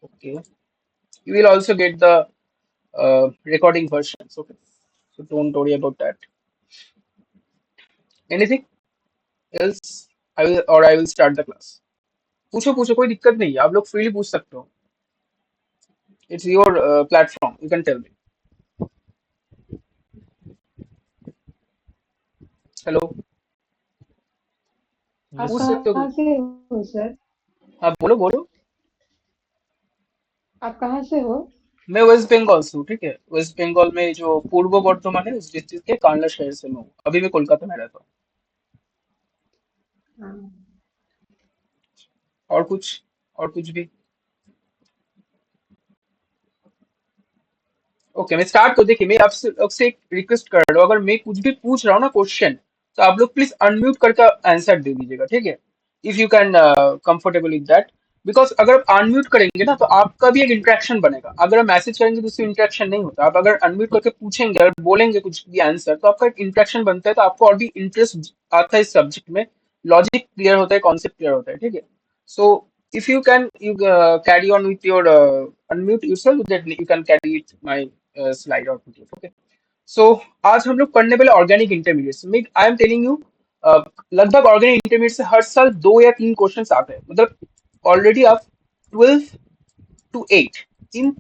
Okay. You will also get the recording versions. Okay. So don't worry about that. Anything else? I will start the class. पूछो पूछो कोई दिक्कत नहीं है आप लोग फ्रीली पूछ सकते हो. It's your platform. You can tell me. Hello. आप पूछ Yes. सकते हो कहाँ तुम. से हो सर? हाँ बोलो बोलो. आप कहाँ से हो? मैं वेस्ट बंगाल से हूँ. ठीक है. वेस्ट बंगाल में जो पूर्व बर्धमान है उस डिस्ट्रिक्ट के कांडला शहर से मैं हूँ. अभी मैं कोलकाता में रहता हूँ. हाँ, और कुछ और कुछ भी. ओके मैं स्टार्ट कर. देखिए मैं आपसे आपसे एक रिक्वेस्ट कर रहा हूँ. अगर मैं कुछ भी पूछ रहा हूँ ना क्वेश्चन तो आप लोग प्लीज अनम्यूट करके आंसर दे दीजिएगा. ठीक है. If you can comfortable with that. Because अगर आप अनम्यूट करेंगे ना तो आपका भी एक इंटरेक्शन बनेगा. अगर आप मैसेज करेंगे तो उससे इंटरेक्शन नहीं होता. आप अगर अनम्यूट करके पूछेंगे और बोलेंगे कुछ भी आंसर तो आपका एक इंटरेक्शन बनता है. तो आपको और भी इंटरेस्ट आता है इस सब्जेक्ट में. लॉजिक क्लियर होता है. कॉन्सेप्ट क्लियर होता है. ठीक है. सो if you can you carry on with your unmute yourself that you can carry it my slide or PDF. Okay. So आज हम लोग पढ़ने वाले ऑर्गेनिक इंटरमीडिएट्स में. आई एम टेलिंग यू लगभग ऑर्गेनिक इंटरमीडिएट से हर साल 2 या 3 क्वेश्चन आते हैं. मतलब ऑलरेडी आप 12 to 8 इन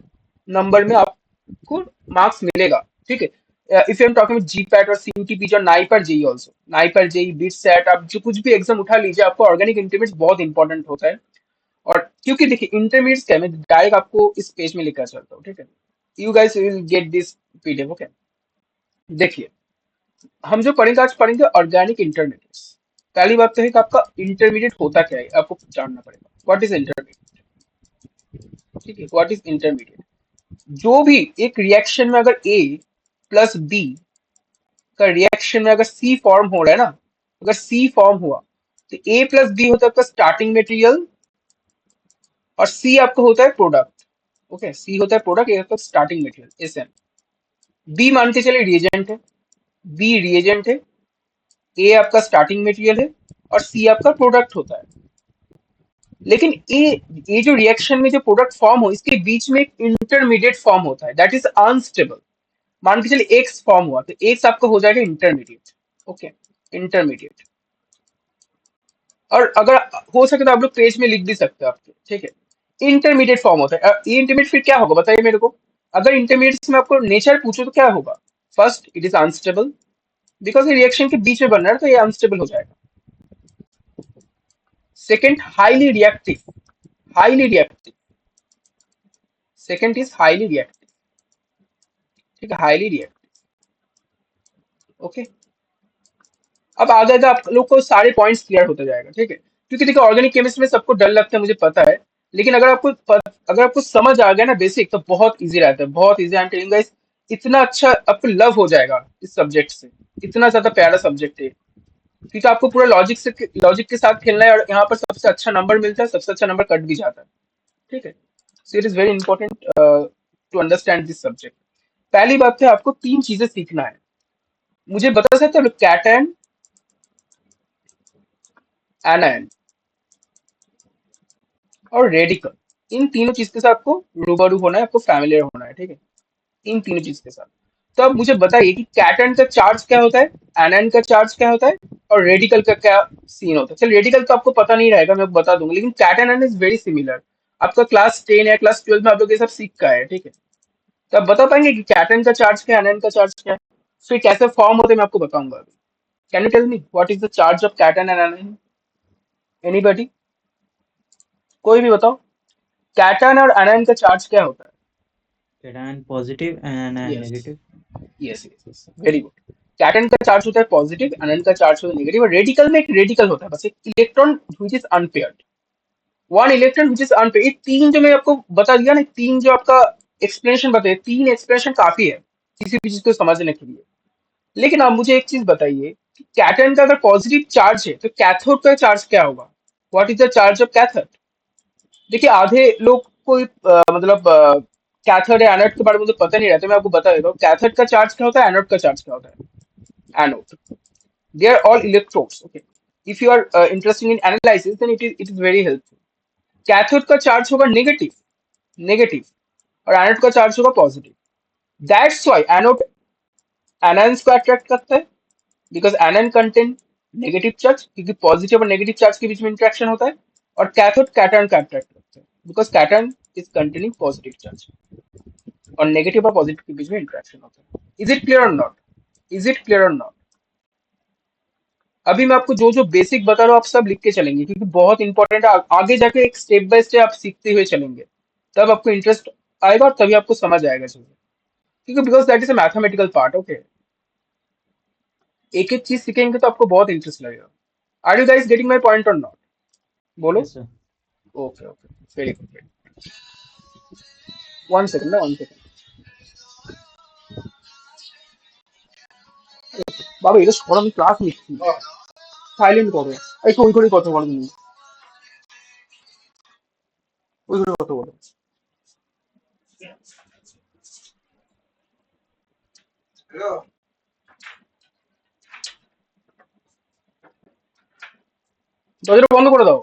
नंबर में आपको मार्क्स मिलेगा. ठीक है. If you am talking GPAT और सीयूटीपी और NIPER JEE also NIPER JEE BITSAT आप जो कुछ भी एग्जाम उठा लीजिए आपको ऑर्गेनिक इंटरमीडिएट बहुत इंपॉर्टेंट होता है. और क्योंकि देखिए इंटरमीडिएट क्या है, मैं डायरेक्ट आपको इस पेज में लेकर चलता हूँ. ठीक है. You guys will get this PDF. Okay. देखिए हम जो पढ़ेंगे आज पढ़ेंगे ऑर्गेनिक इंटरमीडिएट्स. पहली बात तो है कि आपका इंटरमीडिएट होता क्या है आपको जानना पड़ेगा. What is intermediate. ठीक है. What is intermediate. जो भी एक रिएक्शन में अगर ए प्लस बी का रिएक्शन में अगर सी फॉर्म हो रहा है ना. अगर सी फॉर्म हुआ तो ए प्लस बी होता है आपका स्टार्टिंग मटेरियल और सी आपका होता है प्रोडक्ट. ओके. सी होता है प्रोडक्ट. ए होता है starting material S M. B मान के चलिए रिएजेंट है. बी रिएजेंट है. ए आपका स्टार्टिंग मटेरियल है और सी आपका प्रोडक्ट होता है. लेकिन ये जो रिएक्शन में जो प्रोडक्ट फॉर्म हो इसके बीच में एक इंटरमीडिएट फॉर्म होता है दैट इज अनस्टेबल. मान के चलिए एक्स फॉर्म हुआ तो एक्स आपका हो जाएगा इंटरमीडिएट. ओके. इंटरमीडिएट. और अगर हो सके तो आप लोग पेज में लिख भी सकते हो आपके. ठीक है. इंटरमीडिएट फॉर्म होता है. ये इंटरमीडिएट फिर क्या होगा बताइए मेरे को. अगर इंटरमीडिएट में आपको नेचर पूछो तो क्या होगा. First it is unstable because ये रिएक्शन के बीच में बन रहा है तो ये अनस्टेबल हो जाएगा. Second highly reactive. Highly reactive. Second is highly reactive. ठीक है. Highly reactive. ओके. अब आगे आगे आप लोग को सारे पॉइंट्स क्लियर होते जाएगा. ठीक है. क्योंकि देखो ऑर्गेनिक केमिस्ट्री में सबको डर लगता है मुझे पता है. लेकिन अगर आपको समझ आ गया ना बेसिक तो बहुत इजी रहता है. बहुत easy. I am telling guys इतना अच्छा आपको लव हो जाएगा इस सब्जेक्ट से. इतना ज्यादा प्यारा सब्जेक्ट है. क्योंकि आपको पूरा लॉजिक के साथ खेलना है और यहाँ पर सबसे अच्छा नंबर मिलता है. सबसे अच्छा नंबर कट भी जाता है. ठीक है. So it is very important to understand this subject. पहली बात है आपको 3 चीजें सीखना है. मुझे बता सकते हो कैटन एनायन और रेडिकल. इन तीनों चीज के साथ आपको रूबरू होना है. आपको फैमिलियर होना है. ठीक है. इन तीनों चीज के साथ. तो अब मुझे बताइए कि कैटन का चार्ज क्या होता है. एनायन का चार्ज क्या होता है और रेडिकल का क्या सीन होता है. चल रेडिकल तो आपको पता नहीं रहेगा मैं बता दूंगा. लेकिन cation anion is very similar. आपका क्लास 10 या क्लास 12 में आप लोग ये सब सीख का है. ठीक है. तो आप बता पाएंगे कि कैटन का चार्ज क्या है एनायन का चार्ज क्या है. सो ये कैसे फॉर्म होते हैं मैं आपको बताऊंगा अभी. Can you tell me what is the charge of cation and anion. Anybody. कोई भी बताओ. कैटन और एनायन का चार्ज क्या होता है. Cation positive and yes negative. Yes yes. Very good. Cation का चार्ज होता है पॉजिटिव. एनायन का चार्ज होता है नेगेटिव. और रेडिकल में एक रेडिकल होता है बस एक electron which is unpaired. One electron which is unpaired. ये तीन जो मैं आपको बता दिया ना. तीन जो आपका एक्सप्लेनेशन बताए. तीन एक्सप्लेनेशन काफी है किसी भी चीज को समझने के लिए. लेकिन आप मुझे एक चीज बताइए कि कैटन का अगर पॉजिटिव चार्ज है तो कैथोड का चार्ज क्या होगा. What is the charge of cathode. देखिए आधे लोग को मतलब कैथोड या एनोड के बारे में मुझे पता नहीं रहता. मैं आपको बता देता हूँ कैथोड का चार्ज क्या होता है. एनोड का चार्ज क्या होता है. Anode they are all electrodes. Okay. If you are interested in analysis then it is very helpful. Cathode का चार्ज होगा नेगेटिव. नेगेटिव और एनोड का चार्ज होगा positive. That's why anode anions को अट्रैक्ट करता है, because anion contain negative charge, क्योंकि positive और नेगेटिव चार्ज के बीच में इंटरेक्शन होता है। और कैथोड कैटायन को अट्रैक्ट करता है, because cation is containing positive charge और नेगेटिव और पॉजिटिव के बीच में इंटरेक्शन होता है। इज इट क्लियर और नॉट? इज इट क्लियर और नॉट? अभी मैं आपको जो जो बेसिक बता रहा हूँ आप सब लिख के चलेंगे, क्योंकि बहुत इंपॉर्टेंट है। आगे जाके एक स्टेप बाय स्टेप आप सीखते हुए चलेंगे, तब आपको इंटरेस्ट आएगा और तभी आपको समझ आएगा चीजें, क्योंकि because that is a mathematical part. Okay, एक एक चीज सीखेंगे तो आपको बहुत इंटरेस्ट लगेगा। Are you guys getting my point और नॉट? बोलो। Yes, sir. Okay okay, very good. One second ना, वन सेकंड। বাবা এটা সর, আমি ক্লাস নিচ্ছি, সাইলেন্ট করো। একটু ওই করে কথা বলো, তুমি ওই করে কথা বলো। দরজাটা বন্ধ করে দাও।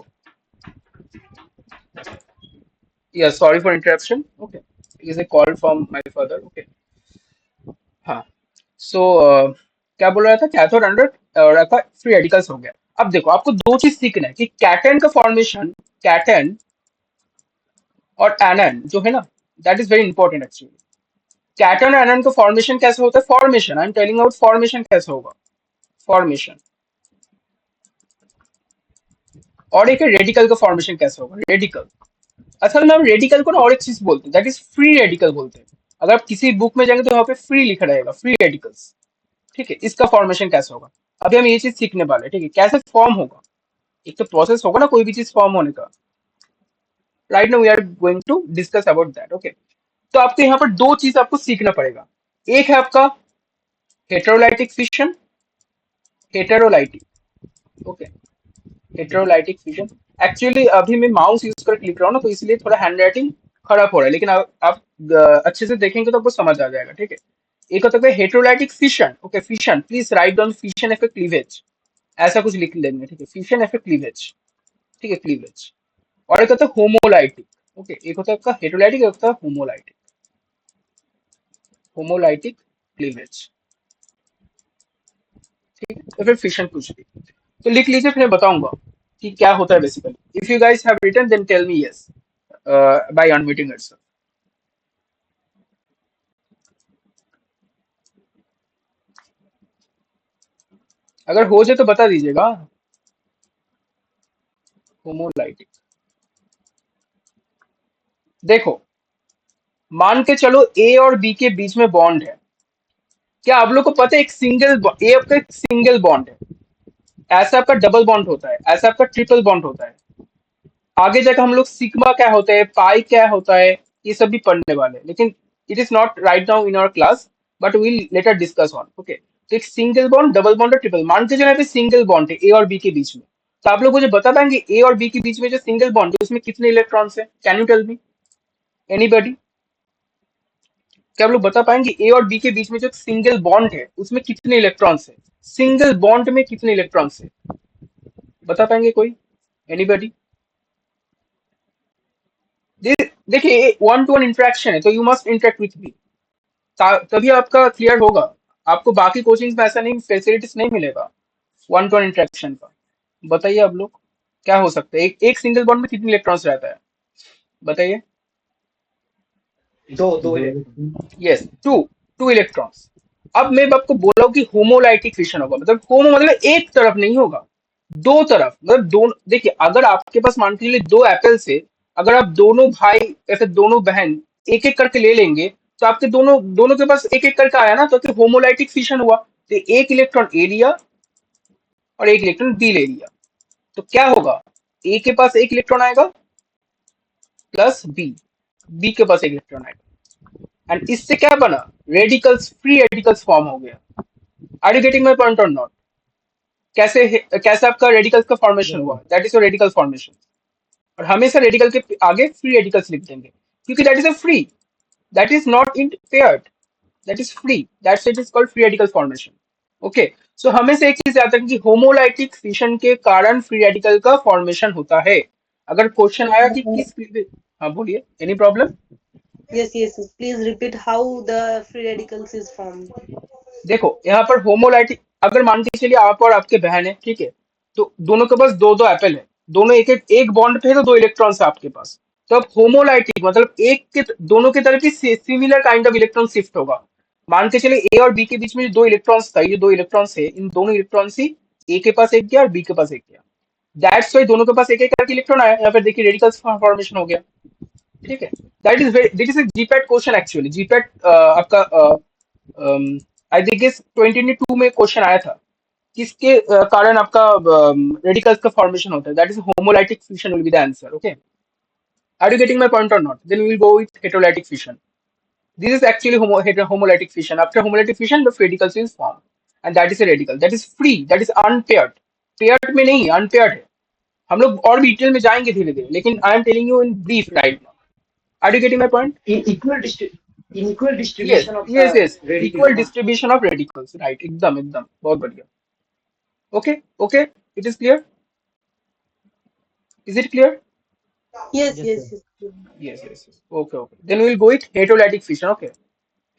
Yeah, sorry for interruption. Okay, it is a call from my father. Okay, हाँ। सो क्या बोल रहा था, कैथोड एनोड और आपका फ्री रेडिकल्स हो गया। अब देखो, आपको दो चीज सीखना है कि कैटन का फॉर्मेशन, कैटन और एनन जो है ना, that is very important actually. Cation और एनन का फॉर्मेशन कैसे होता है? Formation, I am telling out formation कैसे होगा, फॉर्मेशन। और एक रेडिकल का फॉर्मेशन कैसे होगा, रेडिकल। असल में हम रेडिकल को ना और एक चीज बोलते हैं, दैट इज फ्री रेडिकल बोलते हैं। अगर आप किसी बुक में जाएंगे तो वहाँ पे फ्री लिखा रहेगा, फ्री रेडिकल्स। ठीक है, इसका फॉर्मेशन कैसे होगा, अभी हम ये चीज सीखने वाले हैं। ठीक है, कैसे फॉर्म होगा, एक तो प्रोसेस होगा ना कोई भी चीज फॉर्म होने का। Right now we are going to discuss about that. Okay, तो आपको यहाँ पर दो चीज आपको सीखना पड़ेगा। एक है आपका heterolytic fission, heterolytic. Okay, heterolytic fission. Actually अभी मैं माउस यूज करके लिख रहा हूँ ना, तो इसलिए थोड़ा हैंड राइटिंग खराब हो रहा है, लेकिन आप अच्छे से देखेंगे तो आपको समझ आ जाएगा। ठीक है, एक होता है heterolytic fission. Okay, fission, please write down fission F A cleavage, ऐसा कुछ लिख लेंगे। ठीक है, फिशन एफ ए क्लीवेज। ठीक है, क्लीवेज। और एक होता है होमोलाइटिक। ओके, एक होता है आपका हेटेरोलाइटिक, एक होता है होमोलाइटिक। होमोलाइटिक क्लीवेज, ठीक है, तो फिर फिशन कुछ भी तो लिख लीजिए, फिर मैं बताऊंगा कि क्या होता है basically. If you guys have written then tell me yes by unmuting yourself. अगर हो जाए तो बता दीजिएगा। होमोलाइटिक, देखो, मान के चलो ए और बी के बीच में बॉन्ड है। क्या आप लोग को पता है एक सिंगल ए आपका एक सिंगल बॉन्ड है, ऐसा आपका डबल बॉन्ड होता है, ऐसा आपका ट्रिपल बॉन्ड होता है। आगे जाकर हम लोग सिग्मा क्या होता है, पाई क्या होता है, ये सब भी पढ़ने वाले हैं, लेकिन it is not right now in our class, but will later discuss on. Okay, तो एक सिंगल बॉन्ड, डबल बॉन्ड और ट्रिपल। मान के चलो यहाँ पे सिंगल बॉन्ड है ए और बी के बीच में, तो आप लोग मुझे बता पाएंगे ए और बी के बीच में जो सिंगल बॉन्ड है उसमें कितने इलेक्ट्रॉन्स है? Can you tell me, anybody? क्या आप लोग बता पाएंगे ए और बी के बीच में जो सिंगल बॉन्ड है उसमें कितने इलेक्ट्रॉन्स है? सिंगल बॉन्ड में कितने इलेक्ट्रॉन्स है, बता पाएंगे कोई, एनीबॉडी? देखिए, वन टू वन इंटरेक्शन है, तो you must interact with me, तभी आपका क्लियर होगा। आपको बाकी कोचिंग में ऐसा नहीं, फैसिलिटीज नहीं मिलेगा वन टू वन इंटरेक्शन का। बताइए आप लोग, क्या हो सकता है? एक सिंगल बॉन्ड में कितने इलेक्ट्रॉन्स रहता है, बताइए। दो दो दो electron. Electron. Yes, two, two electrons. अब मैं आपको बोला हूँ कि होमोलाइटिक फिशन होगा, मतलब होमो मतलब एक तरफ नहीं होगा, दो तरफ। मतलब दोनों, देखिए अगर आपके पास मान के चलिए दो एप्पल से, अगर आप दोनों भाई ऐसे दोनों बहन एक एक करके ले लेंगे, तो आपके दोनों दोनों के पास एक एक करके आया ना, तो होमोलाइटिक फिशन हुआ। तो एक इलेक्ट्रॉन ए लिया और एक इलेक्ट्रॉन बी ले लिया, तो क्या होगा? ए के पास एक इलेक्ट्रॉन आएगा प्लस बी, बी के पास एक इलेक्ट्रॉन आएगा, एंड इससे क्या बना? रेडिकल्स, फ्री रेडिकल्स फॉर्म हो गया। Are you getting my point और नॉट? कैसे आपका रेडिकल्स का फॉर्मेशन Yes, हुआ, sir. That is your radical formation. और हमेशा रेडिकल के आगे फ्री रेडिकल्स लिख देंगे, क्योंकि that is a free, that is not in paired, that is free, that's it is called free radical formation. Okay, so हमें से एक चीज याद रखें कि होमोलाइटिक फिशन के कारण फ्री रेडिकल का फॉर्मेशन होता है। अगर क्वेश्चन आया कि किस, हाँ बोलिए, any problem? Yes, yes, yes. Please repeat how the free radicals is formed. देखो यहाँ पर होमोलाइटिक, अगर मान के चलिए आप और आपके बहन है, ठीक है, तो दोनों के पास दो दो एप्पल है, दोनों एक एक एक बॉन्ड पे है, तो दो इलेक्ट्रॉन्स है आपके पास। तो अब होमोलाइटिक मतलब एक के दोनों की तरफ की similar kind of electron shift होगा। मान के चलिए ए और बी के बीच में जो दो इलेक्ट्रॉन्स था, ये दो इलेक्ट्रॉन्स है, इन दोनों इलेक्ट्रॉन्स ही ए के पास एक गया और बी के पास एक गया। दैट्स वाई दोनों के पास एक एक करके इलेक्ट्रॉन आया, या फिर देखिए रेडिकल्स फॉर्मेशन हो गया। ठीक है, that is GPAT question actually. GPAT आपका आई थिंक इस 2022 में क्वेश्चन आया था, किसके कारण आपका रेडिकल्स का फॉर्मेशन होता है। That is homolytic fusion will be the answer. Okay, are you getting my point और not? Then we will go with heterolytic fusion. This is actually homolytic fission. After homolytic fission, the radicals is formed, and that is a radical. That is free. That is unpaired. Paired में नहीं, unpaired है। हम लोग और detail में जाएंगे धीरे धीरे, लेकिन I am telling you in brief right now. Are you getting my point? In equal yes distribution of the yes yes, radicals equal ना. डिस्ट्रीब्यूशन ऑफ रेडिकल्स, राइट, एकदम एकदम, बहुत बढ़िया। Okay okay, it is clear? Is it clear? Yes, Yes, yes, sir. yes. yes yes yes, okay okay, then we will go with heterolytic fission. Okay,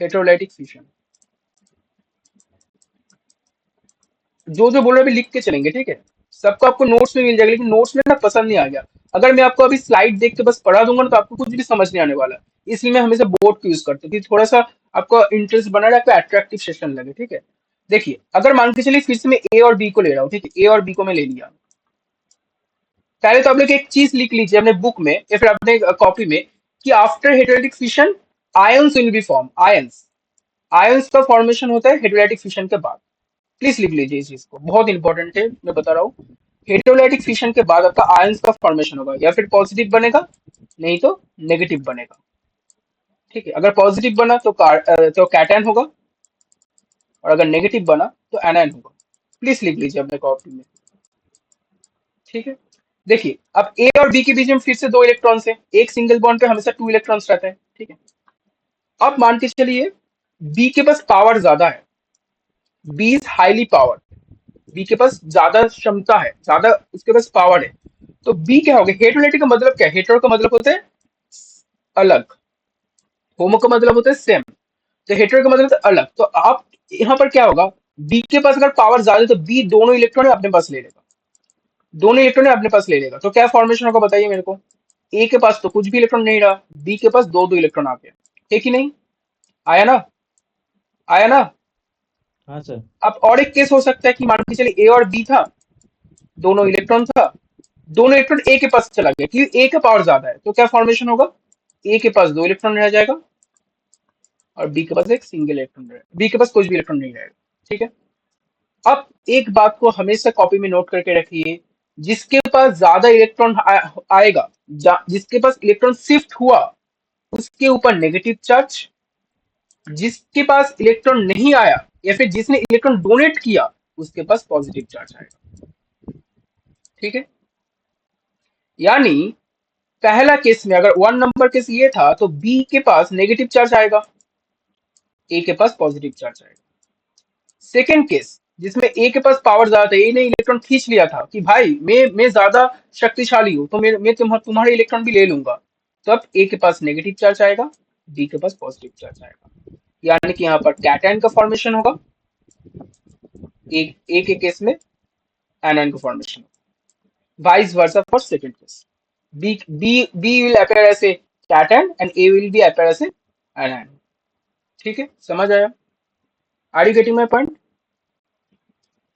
heterolytic fission, जो जो बोल रहे हैं अभी लिख के चलेंगे, ठीक है? सबको आपको नोट्स में मिल जाएगा, लेकिन नोट्स में ना पसंद नहीं आ गया। अगर मैं आपको अभी स्लाइड देख के बस पढ़ा दूंगा ना, तो आपको कुछ भी समझ नहीं आने वाला है। इसलिए मैं हमेशा बोर्ड को यूज करता हूँ कि थोड़ा सा आपका इंटरेस्ट बना रहे, आपको अट्रैक्टिव सेशन लगे। ठीक है, देखिए अगर मान के चलिए फिर से मैं ए और बी को ले रहा हूँ, ठीक है, ए और बी को मैं ले लिया। पहले तो आप लोग एक चीज लिख लीजिए अपने बुक में या फिर अपने कॉपी में, कि after heterolytic fission ions will be form. Ions, ions का फॉर्मेशन होता है हेटेरोलाइटिक फिशन के बाद। प्लीज लिख लीजिए इस चीज को, बहुत इंपॉर्टेंट है, मैं बता रहा हूँ। हेटेरोलाइटिक फिशन के बाद आपका आयंस का फॉर्मेशन होगा, या फिर पॉजिटिव बनेगा, नहीं तो नेगेटिव बनेगा। ठीक है, अगर पॉजिटिव बना तो तो कैटायन होगा, और अगर नेगेटिव बना तो एनायन होगा। प्लीज लिख लीजिए अपने कॉपी में। ठीक है, देखिए अब ए और बी के बीच में फिर से दो इलेक्ट्रॉन्स है, एक सिंगल बॉन्ड पे हमेशा टू इलेक्ट्रॉन्स रहते हैं। ठीक है, अब मान के चलिए बी के पास पावर ज्यादा है, B is highly power, B के पास ज्यादा क्षमता है, ज्यादा उसके पास पावर है। तो बी क्या हो गया? हेटेरोलाइटिक का मतलब क्या है? हेटेरो का मतलब होता है अलग, होमो का मतलब होता है सेम, तो हेटेरो का मतलब होता है अलग। तो आप यहाँ पर क्या होगा, बी के पास अगर पावर ज्यादा है तो बी दोनों इलेक्ट्रॉन अपने पास ले लेगा, दोनों इलेक्ट्रॉन अपने पास ले लेगा। तो क्या फॉर्मेशन होगा बताइए मेरे को? ए के पास तो कुछ भी इलेक्ट्रॉन नहीं रहा, बी के पास दो दो इलेक्ट्रॉन आ गया, है कि नहीं? आया ना? आया ना? हाँ सर। अब और एक केस हो सकता है कि मान के चलिए ए और बी था, दोनों इलेक्ट्रॉन था, दोनों इलेक्ट्रॉन ए के पास चला गया, क्योंकि ए का पावर ज्यादा है। तो क्या फॉर्मेशन होगा? ए के पास दो इलेक्ट्रॉन रह जाएगा, और बी के पास एक सिंगल इलेक्ट्रॉन रहेगा, बी के पास कुछ भी इलेक्ट्रॉन नहीं रहेगा। ठीक है, अब एक बात को हमेशा कॉपी में नोट करके रखिए, जिसके पास ज्यादा इलेक्ट्रॉन आएगा, जिसके पास इलेक्ट्रॉन शिफ्ट हुआ, उसके ऊपर नेगेटिव चार्ज, जिसके पास इलेक्ट्रॉन नहीं आया या फिर जिसने इलेक्ट्रॉन डोनेट किया, उसके पास पॉजिटिव चार्ज आएगा। ठीक है, यानी पहला केस में अगर वन नंबर केस ये था, तो बी के पास नेगेटिव चार्ज आएगा, ए के पास पॉजिटिव चार्ज आएगा। सेकेंड केस जिसमें ए के पास पावर ज्यादा था, ए ने इलेक्ट्रॉन खींच लिया था कि भाई मैं ज्यादा शक्तिशाली हूं, तो मैं तुम्हारे इलेक्ट्रॉन भी ले लूंगा, तो अब ए के पास नेगेटिव चार्ज आएगा, बी के पास पॉजिटिव चार्ज आएगा। यानी कि यहाँ पर कैटायन का फॉर्मेशन होगा, ए के केस में एनायन का फॉर्मेशन होगा, vice versa for second case. B will appear as a cation and A will be appear as a anion. ठीक है, समझ आया? Are you getting my point?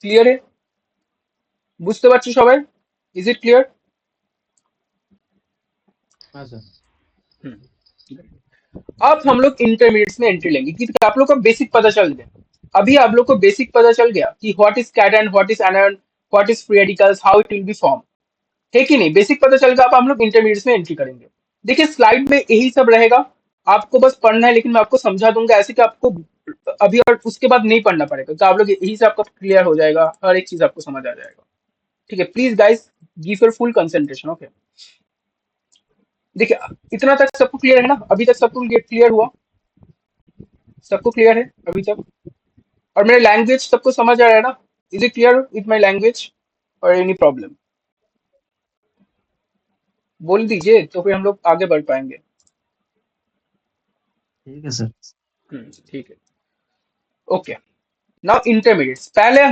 Clear है? বুঝতে পারছি সবাই? Is it clear? हाँ सर। अब हम लोग इंटरमीडिएट्स में एंट्री लेंगे कि आप लोग को बेसिक पता चल गया। अभी आप लोग को बेसिक पता चल गया कि what is cation, what is anion, what is free radicals, how it will be form, है कि नहीं? बेसिक पता चल गया। अब हम लोग इंटरमीडिएट्स में एंट्री करेंगे। देखिए स्लाइड में यही सब रहेगा, आपको बस पढ़ना है, लेकिन मैं आपको समझा दूंगा ऐसे कि आपको अभी और उसके बाद नहीं पढ़ना पड़ेगा, तो आप लोग यही से आपका क्लियर हो जाएगा, हर एक चीज आपको समझ आ जाएगा। ठीक है, please guys give your full concentration. Okay, देखिए इतना तक सबको क्लियर है ना? अभी तक सबको क्लियर हुआ? सबको क्लियर है अभी तक? और मेरा लैंग्वेज सबको समझ आ रहा है ना? Is it clear with my language और एनी प्रॉब्लम? बोल दीजिए, तो फिर हम लोग आगे बढ़ पाएंगे। ठीक है सर। ठीक है। Okay, now intermediates. पहले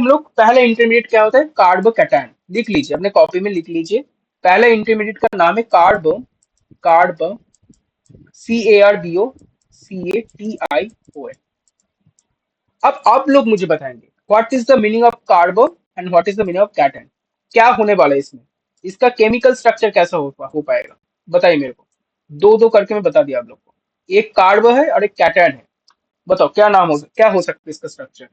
इंटरमीडिएट क्या होता है? कार्बोकैटायन। लिख लीजिए, अपने कॉपी में लिख लीजिए। पहले इंटरमीडिएट का नाम है कार्ब, CARBO, अब आप लोग मुझे बताएंगे what is the meaning of कार्बो and what is the meaning of cation. क्या होने वाला है इसमें? इसका केमिकल स्ट्रक्चर कैसा हो पाएगा? बताइए मेरे को। दो दो करके मैं बता दिया आप लोग को। एक कार्बो है और एक कैटन है। बताओ क्या हो सकता है इसका स्ट्रक्चर?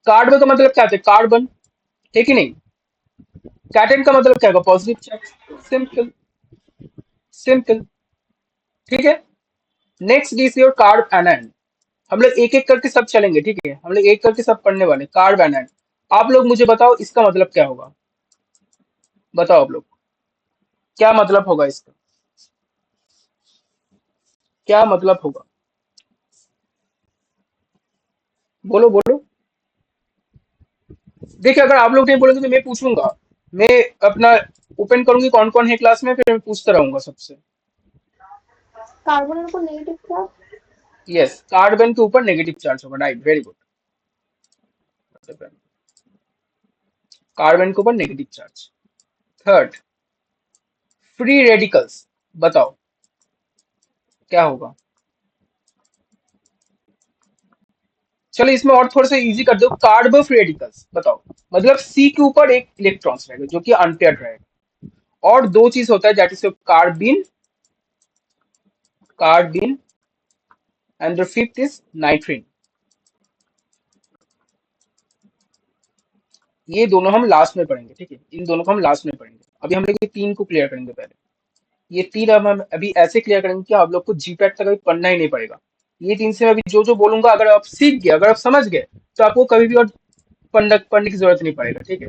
कार्बो का मतलब क्या होता है? कार्बन, है कि नहीं? कैटन का मतलब क्या होगा? Positive charge. Simple simple. ठीक है। Next is your carb anion. हम लोग एक एक करके सब चलेंगे, ठीक है? हम लोग एक करके सब पढ़ने वाले। कार्ब एनायन, आप लोग मुझे बताओ इसका मतलब क्या होगा? बताओ आप लोग, क्या मतलब होगा इसका? क्या मतलब होगा? बोलो बोलो। देखिए, अगर आप लोग नहीं बोलोगे तो मैं पूछूंगा। मैं अपना ओपन करूंगी कौन कौन है क्लास में, फिर मैं पूछता रहूंगा सबसे। कार्बन को नेगेटिव चार्ज। यस, कार्बन के ऊपर नेगेटिव चार्ज होगा। Right, very good. कार्बन के ऊपर negative charge. Third, free radicals. बताओ क्या होगा? चलो इसमें और थोड़ा सा इजी कर दो। कार्बो फ्री रेडिकल्स बताओ। मतलब सी के ऊपर एक इलेक्ट्रॉन्स रहेगा जो कि अनपेयर्ड रहेगा, और दो चीज होता है that is carbene carbene and the fifth is nitrene. ये दोनों हम लास्ट में पढ़ेंगे, ठीक है? इन दोनों को हम लास्ट में पढ़ेंगे। अभी हम लोग ये तीन को क्लियर करेंगे पहले। ये तीन अब हम अभी ऐसे क्लियर करेंगे कि आप लोग को जीपैट तक अभी पढ़ना ही नहीं पड़ेगा। ये तीन से मैं अभी जो जो बोलूंगा, अगर आप सीख गए, अगर आप समझ गए, तो आपको कभी भी और पढ़ने की जरूरत नहीं पड़ेगा, ठीक है?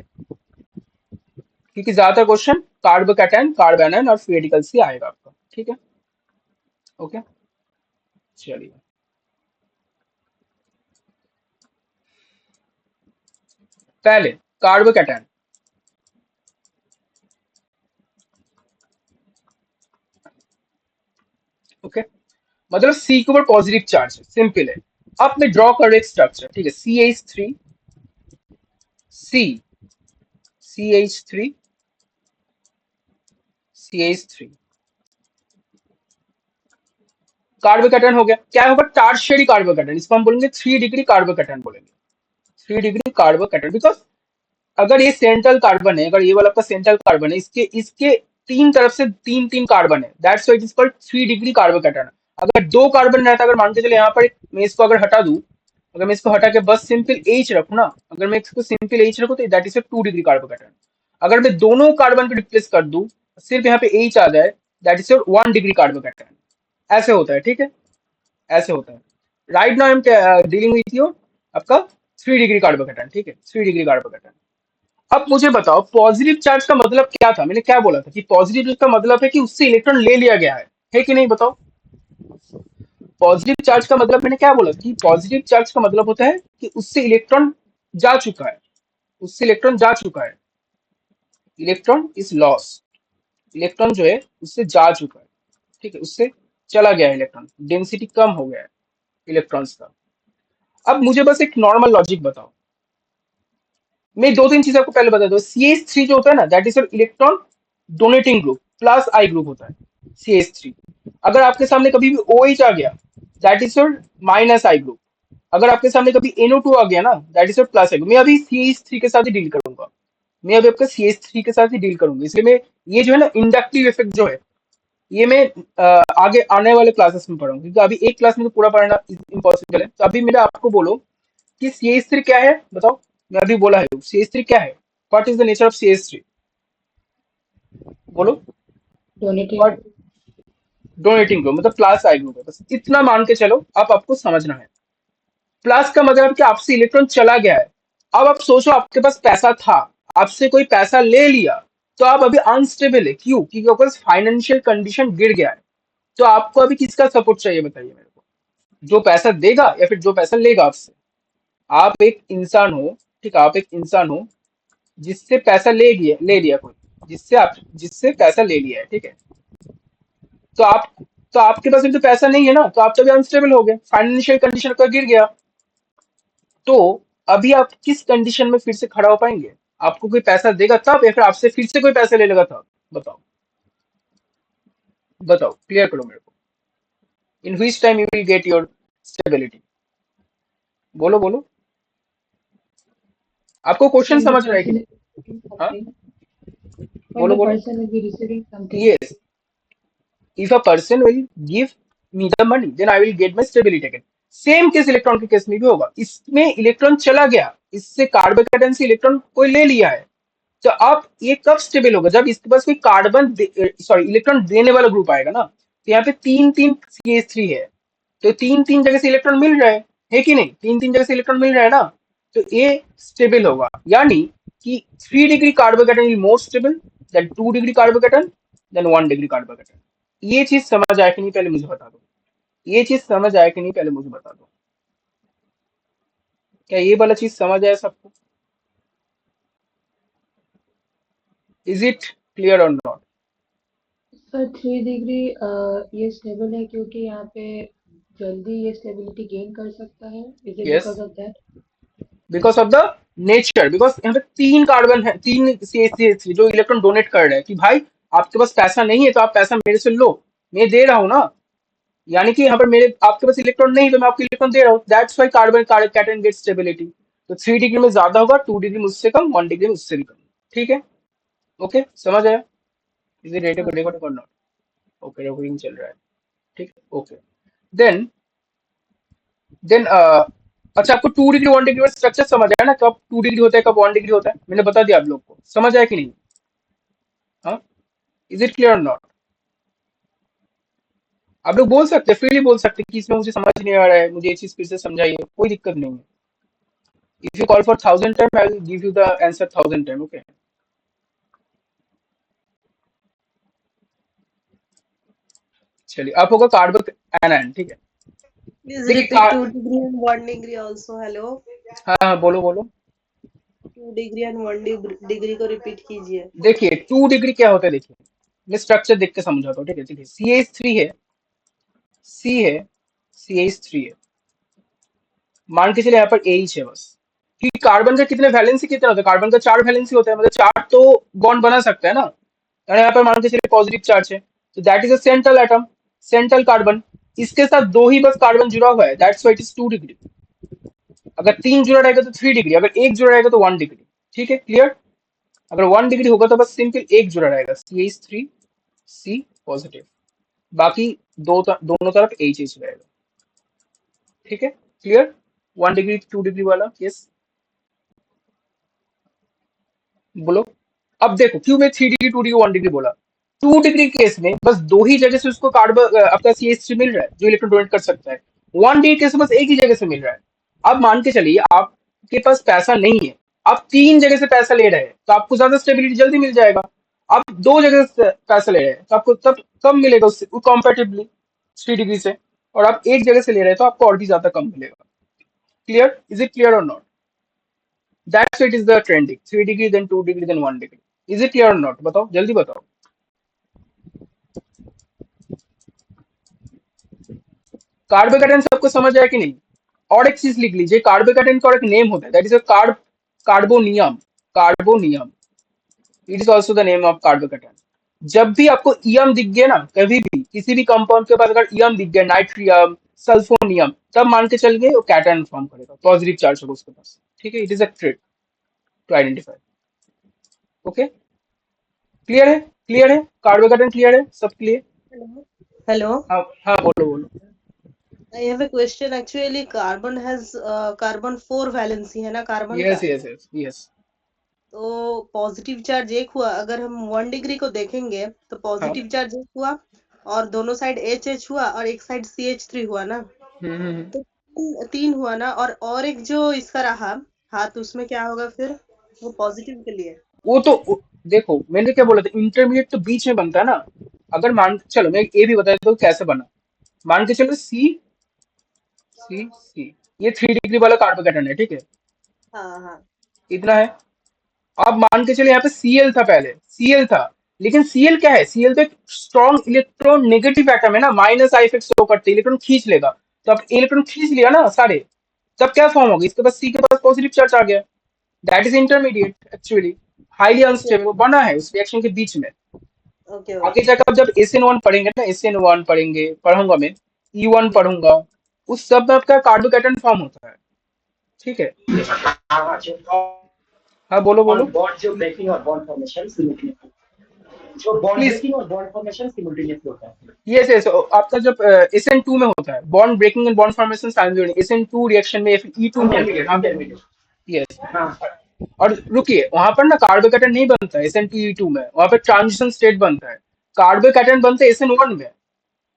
क्योंकि ज्यादातर क्वेश्चन कार्बोकैटायन, कार्ब एनायन और फ्री रेडिकल से आएगा आपका, ठीक है? ओके, चलिए। पहले कार्बोकैटायन। ओके, मतलब सी के ऊपर पॉजिटिव चार्ज है, सिंपल है। अब मैं ड्रॉ कर एक स्ट्रक्चर, ठीक है? CH3 C CH3 CH3 carbocation हो गया। क्या होगा? Tertiary carbocation. इसको हम बोलेंगे 3 डिग्री कार्बोकैटायन बोलेंगे। 3 डिग्री कार्बोकैटायन, बिकॉज अगर ये सेंट्रल कार्बन है, अगर ये वाला आपका सेंट्रल कार्बन है, इसके इसके तीन तरफ से तीन तीन कार्बन है, that's why it is called 3 degree carbocation. अगर दो कार्बन रहता, अगर मान के चले यहाँ पर मैं इसको अगर हटा दूं, अगर मैं इसको हटा के बस सिंपल H रखूं ना, अगर मैं इसको सिंपल H रखूं तो दैट इज 2 डिग्री कार्बोकैटायन। अगर मैं दोनों कार्बन को रिप्लेस कर दूं, सिर्फ यहाँ पे H आ जाए, दैट इज 1 डिग्री कार्बोकैटायन। ऐसे होता है, ठीक है? ऐसे होता है। Right now I am dealing with you आपका 3 डिग्री कार्बोकैटायन, ठीक है? 3 डिग्री कार्बोकैटायन। अब मुझे बताओ पॉजिटिव चार्ज का मतलब क्या था? मैंने क्या बोला था कि पॉजिटिव का मतलब है कि उससे इलेक्ट्रॉन ले लिया गया है कि नहीं? बताओ। पॉजिटिव चार्ज का मतलब मैंने क्या बोला कि पॉजिटिव चार्ज का मतलब होता है कि उससे इलेक्ट्रॉन जा चुका है। उससे इलेक्ट्रॉन जा चुका है। Electron is loss. इलेक्ट्रॉन जो है उससे जा चुका है, ठीक है? उससे चला गया है इलेक्ट्रॉन, डेंसिटी कम हो गया है इलेक्ट्रॉन्स का। अब मुझे बस एक नॉर्मल लॉजिक बताओ। मैं दो तीन चीजें आपको पहले बता दूं। CH3 जो होता है ना, that is electron donating group, plus I group होता है CH3। अगर आपके सामने कभी भी OH आ गया, that is your minus I group. अगर आपके सामने कभी NO2 आ गया ना, that is your plus I group. मैं अभी CH3 के साथ ही डील करूंगा। मैं अभी आपका CH3 के साथ ही डील करूंगा। इसलिए मैं ये जो है ना इंडक्टिव इफेक्ट जो है, ये मैं आगे आने वाले क्लासेस में पढ़ूंगा, क्योंकि अभी एक क्लास में तो पूरा पढ़ना इम्पॉसिबल है। तो अभी मेरा आपको बोलो कि CH3 क्या है? बताओ। मैं अभी बोला है CH3 क्या है? What is the nature of CH3? बोलो। डोनेटिंग। व्हाट? डोनेटिंग ग्रुप, मतलब प्लस आई ग्रुप है। बस इतना मान के चलो, अब आपको समझना है। प्लस का मतलब कि आपसे इलेक्ट्रॉन चला गया है। अब आप सोचो, आपके पास पैसा था, आपसे कोई पैसा ले लिया, तो आप अभी अनस्टेबल है। क्यों? क्योंकि आपका फाइनेंशियल कंडीशन गिर गया है। तो आपको अभी किसका सपोर्ट चाहिए? बताइए मेरे को। जो पैसा देगा या फिर जो पैसा लेगा आपसे? आप एक इंसान हो, ठीक है? आप एक इंसान हो जिससे पैसा ले लिया कोई, जिससे पैसा ले लिया है, ठीक है? आप तो आपके पास भी तो पैसा नहीं है ना, तो आप तभी अनस्टेबल हो गए, फाइनेंशियल कंडीशन का गिर गया। तो अभी आप किस कंडीशन में फिर से खड़ा हो पाएंगे? आपको कोई पैसा देगा तब, या फिर आपसे फिर से कोई पैसे ले लेगा तब? बताओ बताओ, क्लियर करो मेरे को। In which time you will get your stability? बोलो बोलो, आपको क्वेश्चन When the समझ रहा है कि person नहीं? is receiving हाँ, something, when बोलो the बोलो। person will be receiving something. Yes, if a person will give me the money, then I will get my stability again. Same case electron के case में भी होगा। इसमें electron चला गया, इससे कार्बन से इलेक्ट्रॉन कोई ले लिया है, तो अब ये कब स्टेबल होगा? जब इसके पास कोई कार्बन सॉरी इलेक्ट्रॉन देने वाला ग्रुप आएगा ना। तो यहाँ पे तीन तीन CH3 है, तो तीन तीन जगह से इलेक्ट्रॉन मिल रहा है कि नहीं? तीन तीन जगह से इलेक्ट्रॉन मिल रहा है ना, तो ये स्टेबल होगा। यानी कि 3 degree carbocation is more stable than 2 degree carbocation than 1 degree carbocation. ये चीज समझ आया कि नहीं पहले मुझे बता दो। ये चीज समझ आया कि नहीं पहले मुझे बता दो। क्या ये वाला चीज समझ आया सबको? इज इट क्लियर और नॉट? सर 3 डिग्री ये स्टेबल है क्योंकि यहाँ पे जल्दी ये स्टेबिलिटी गेन कर सकता है। Is it yes, because of that? Because of the nature, because यहाँ पे तीन कार्बन है, तीन CH3 जो इलेक्ट्रॉन डोनेट कर रहे हैं कि भाई आपके पास पैसा नहीं है तो आप पैसा मेरे से लो, मैं दे रहा हूँ ना। यानी कि यहाँ पर मेरे आपके पास इलेक्ट्रॉन नहीं तो मैं आपको इलेक्ट्रॉन दे रहा हूँ, that's why carbon cation get stability. तो 3 डिग्री में ज्यादा होगा, 2 डिग्री मुझसे कम, 1 डिग्री मुझसे भी कम। ठीक है, ओके, समझ आया? इज इट हाँ सर। रेकॉर्डिंग और नॉट? ओके, रेकॉर्डिंग चल रहा है, ठीक है, ओके। देन अच्छा, आपको 2 डिग्री 1 डिग्री में स्ट्रक्चर समझ आया ना, कब 2 डिग्री होता है कब 1 डिग्री होता है? मैंने बता दिया आप लोग को, समझ आया कि नहीं? हाँ, इज इट क्लियर नॉट? आप लोग बोल सकते हैं, फ्रीली बोल सकते हैं कि इसमें मुझे समझ नहीं आ रहा है, मुझे ये चीज फिर से समझाइए, कोई दिक्कत नहीं है। If you call for 1000 time I will give you the answer 1000 time. Okay, चलिए, आप होगा कार्बन एनायन, ठीक है। Please देखिए repeat 2 degree and 1 degree also. Hello. हाँ हाँ, बोलो बोलो। 2 degree and 1 degree को repeat कीजिए. देखिए 2 डिग्री क्या होता है, देखिए मैं स्ट्रक्चर देख के समझाता हूँ, ठीक है। देखिए CH3 है, C है, CH3 है, मान के चले यहाँ पर AH है बस। कि कार्बन का कितने वैलेंसी कितना होता है? कार्बन का 4 वैलेंसी होता है, मतलब 4 तो बॉन्ड बना सकता है ना। और यहाँ पर मान के चलिए पॉजिटिव चार्ज है, तो that is a central atom, central carbon. इसके साथ दो ही बस कार्बन जुड़ा हुआ है, that's why it is 2 degree. अगर तीन जुड़ा रहेगा तो 3 डिग्री, अगर एक जुड़ा रहेगा तो 1 डिग्री। ठीक है, क्लियर? अगर 1 डिग्री होगा तो बस सिंपल एक जुड़ा रहेगा, CH3 C पॉजिटिव, बाकी दोनों तरफ H रहेगा। ठीक है, क्लियर? 1 डिग्री 2 डिग्री वाला, यस बोलो। अब देखो क्यों मैं 3 डिग्री 2 डिग्री 1 डिग्री बोला। 2 डिग्री केस में बस दो ही जगह से उसको कार्बन आपका CH3 मिल रहा है जो इलेक्ट्रॉन डोनेट कर सकता है। 1 डिग्री केस में बस एक ही जगह से मिल रहा है। अब मान के चलिए आपके पास पैसा नहीं है, आप तीन जगह से पैसा ले रहे हैं, तो आपको ज्यादा स्टेबिलिटी जल्दी मिल जाएगा। आप दो जगह से पैसा ले रहे हैं तो आपको तब कम मिलेगा उससे कंपेरेटिवली 3 डिग्री से, और आप एक जगह से ले रहे हैं तो आपको और भी ज्यादा कम मिलेगा। क्लियर? इज इट क्लियर और not? That's why it is the trending 3 degree then 2 degree then 1 degree. Is it clear or not? बताओ जल्दी बताओ। कार्बोकेटन सबको समझ आया कि नहीं? और एक चीज लिख लीजिए, कार्बोकेटन का और एक नेम होता है, that is a carbonium. Carbonium, it is also the name of कार्बोकेटन। जब भी आपको इयम दिख गया ना, कभी भी किसी भी कंपाउंड के पास अगर इयम दिख गया, नाइट्रियम, सल्फोनियम, तब मान के चल गए वो कैटन फॉर्म करेगा, पॉजिटिव चार्ज होगा उसके पास। ठीक है, it is a trick to identify. Okay, clear है? क्लियर है? कार्बोकेटन क्लियर है? सब क्लियर? Hello. Hello. हाँ हाँ, बोलो बोलो। I have a question. Actually, carbon has carbon 4 valency है ना कार्बन यस का. Yes yes yes. तो पॉजिटिव चार्ज एक हुआ. अगर हम 1 डिग्री को देखेंगे तो हाँ, पॉजिटिव चार्ज एक हुआ और दोनों साइड HH हुआ और एक साइड CH3 हुआ ना. हम्म। तो तीन हुआ ना. और एक जो इसका रहा हाथ, उसमें क्या होगा फिर? वो पॉजिटिव के लिए. वो तो देखो मैंने क्या बोला था, इंटरमीडिएट तो बीच में बनता है ना। अगर मान चलो मैं ये भी बता देता हूँ कैसे बना। मान के चलो सी सी सी, ये 3 डिग्री वाला कार्बोकेटन है, ठीक है, हाँ हाँ. इतना है। अब मान के चलो यहाँ पे Cl था, पहले Cl था, लेकिन Cl क्या है, Cl तो एक स्ट्रॉन्ग इलेक्ट्रॉन नेगेटिव एटम है ना, माइनस आई इफेक्ट शो करते, इलेक्ट्रॉन खींच लेगा। तो अब इलेक्ट्रॉन खींच लिया ना सारे, तब क्या फॉर्म होगी, इसके पास C के पास पॉजिटिव चार्ज आ गया, that is intermediate actually, highly okay unstable, वो बना है उस रिएक्शन के बीच में। ओके आगे ओके जाकर आप जब SN1 पढ़ेंगे ना, SN1 पढ़ेंगे, पढ़ूंगा मैं, E1 पढ़ूंगा, उस सब में आपका कार्बोकैटायन फॉर्म होता है। ठीक है, हाँ जो हाँ बोलो और बोलो। बॉन्ड जो ब्रेकिंग और बॉन्ड फॉर्मेशन सिमुलेटेड, जो बॉन्ड प्लीज। ब्रेकिंग और बॉन्ड फॉर्मेशन सिमुलेटेनियसली होता है। यस यस, आपका जब SN2 में होता है bond breaking and bond formation simultaneous, SN2 reaction में या फिर E2 में होता है। Intermediate intermediate. यस। हाँ और रुकिए, वहां पर ना कार्बोकैटायन नहीं बनता है SN2 में, वहां पर ट्रांजिशन स्टेट बनता है। कार्बोकैटायन बनते हैं SN1 में,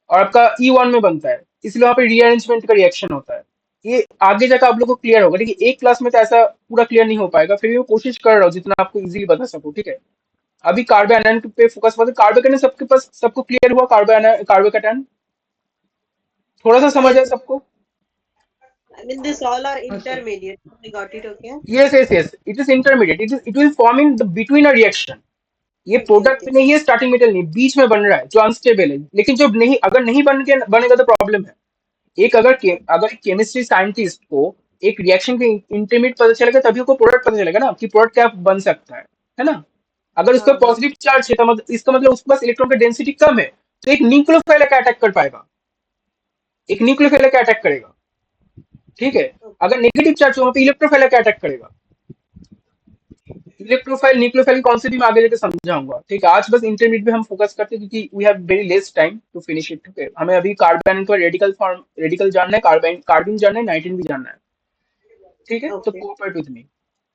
और आपका E1 में बनता है, इसलिए वहां पे रीअरेंजमेंट का रिएक्शन होता है। ये आगे जाकर आप लोग को क्लियर होगा, लेकिन एक क्लास में तो ऐसा पूरा क्लियर नहीं हो पाएगा, फिर भी मैं कोशिश कर रहा हूँ जितना आपको इजीली बता सकूं। ठीक है, अभी कार्बोकैटायन पे फोकस करते, कार्बोकैटायन सबके पास, सबको क्लियर हुआ, कार्बोकैटायन थोड़ा सा समझ yes आया सबको। I mean this all are हाँ sir. intermediate I got it okay yes yes yes, it is intermediate, it will forming the between a reaction. ये okay प्रोडक्ट okay नहीं है, स्टार्टिंग मेटल नहीं, बीच में बन रहा है जो अनस्टेबल है, लेकिन जो नहीं, अगर नहीं बन के बनेगा तो प्रॉब्लम है। एक अगर एक केमिस्ट्री साइंटिस्ट को एक रिएक्शन के इंटरमीडिएट पता चलेगा, तभी उसको प्रोडक्ट पता चलेगा ना कि प्रोडक्ट क्या बन सकता है ना। अगर उसका हाँ पॉजिटिव चार्ज है तो इसका मतलब उसके पास इलेक्ट्रॉन का डेंसिटी कम है, तो एक न्यूक्लियोफाइल का अटैक कर पाएगा, एक न्यूक्लियोफाइल का अटैक करेगा। ठीक है, अगर नेगेटिव चार्ज हो वहाँ पे इलेक्ट्रोफाइल का अटैक करेगा। इलेक्ट्रोफाइल न्यूक्लियोफाइल कॉन्सेप्ट मैं आगे जाके समझाऊंगा। ठीक है, आज बस इंटरमीडिएट पे हम फोकस करते हैं, क्योंकि we have very less time to finish it. ठीक है, हमें अभी कार्बन का रेडिकल फॉर्म, रेडिकल जानना है, कार्बिन जानना है, नाइट्रिन भी जानना है। ठीक है, तो okay कोऑपरेट विद मी।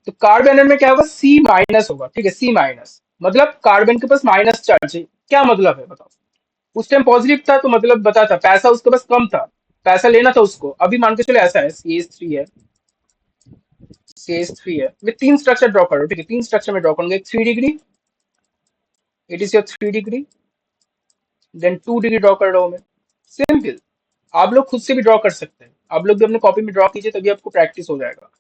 तो कार्बन में क्या होगा, C माइनस होगा। ठीक है, C माइनस मतलब कार्बन के पास माइनस चार्ज है। क्या मतलब है बताओ, उस टाइम पॉजिटिव था तो मतलब बता था, पैसा उसके पास कम था, पैसा लेना था उसको। अभी मान के चलो ऐसा है, CH3 है, CH3 है, मैं तीन स्ट्रक्चर ड्रॉ कर रहा हूँ। ठीक है, तीन स्ट्रक्चर में ड्रॉ करूंगा, एक 3 degree, it is your 3 degree, then 2 degree draw कर रहा हूँ मैं। सिंपल, आप लोग खुद से भी ड्रॉ कर सकते हैं, आप लोग भी अपने कॉपी में ड्रॉ कीजिए, तभी आपको प्रैक्टिस हो जाएगा।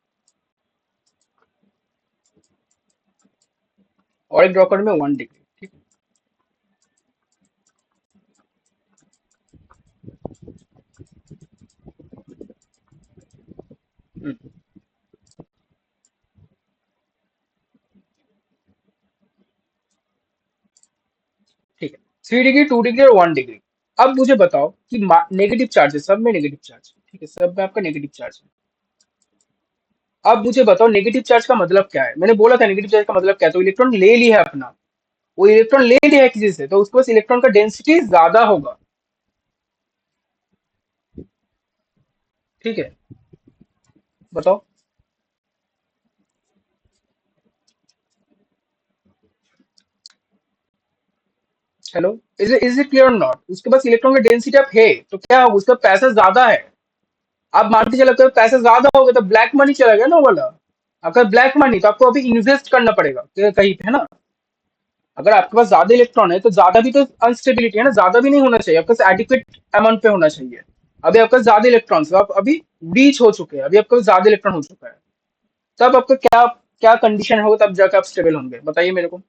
और एक ड्रॉ करूँ मैं 1 डिग्री। ठीक है, ठीक है, 3 डिग्री, 2 डिग्री और 1 डिग्री। अब मुझे बताओ कि नेगेटिव चार्ज है, सब में नेगेटिव चार्ज है। ठीक है, सब में आपका नेगेटिव चार्ज है। अब मुझे बताओ नेगेटिव चार्ज का मतलब क्या है, मैंने बोला था नेगेटिव चार्ज का मतलब क्या है, तो इलेक्ट्रॉन ले लिया है अपना, वो इलेक्ट्रॉन ले लिया है किसी से, तो उसके पास इलेक्ट्रॉन का डेंसिटी ज्यादा होगा। ठीक है, बताओ। Hello, is it clear not, उसके पास इलेक्ट्रॉन का डेंसिटी अब है, तो क्या होगा, उसका पैसा ज्यादा है। आप मान के चलो अगर पैसा ज्यादा होगा तो ब्लैक मनी चला गया ना वो वाला। अगर ब्लैक मनी, तो आपको अभी इन्वेस्ट करना पड़ेगा कहीं पे, है ना। अगर आपके पास ज्यादा इलेक्ट्रॉन है तो ज्यादा भी तो अनस्टेबिलिटी है ना, ज्यादा भी नहीं होना चाहिए, आपके पास एडिक्वेट अमाउंट पे होना चाहिए। अभी आपके पास ज्यादा इलेक्ट्रॉन, आप अभी रीच हो चुके हैं, अभी आपके पास ज्यादा इलेक्ट्रॉन हो चुका है, तब आपका क्या क्या कंडीशन होगा, तब जाकर आप स्टेबल होंगे, बताइए मेरे को।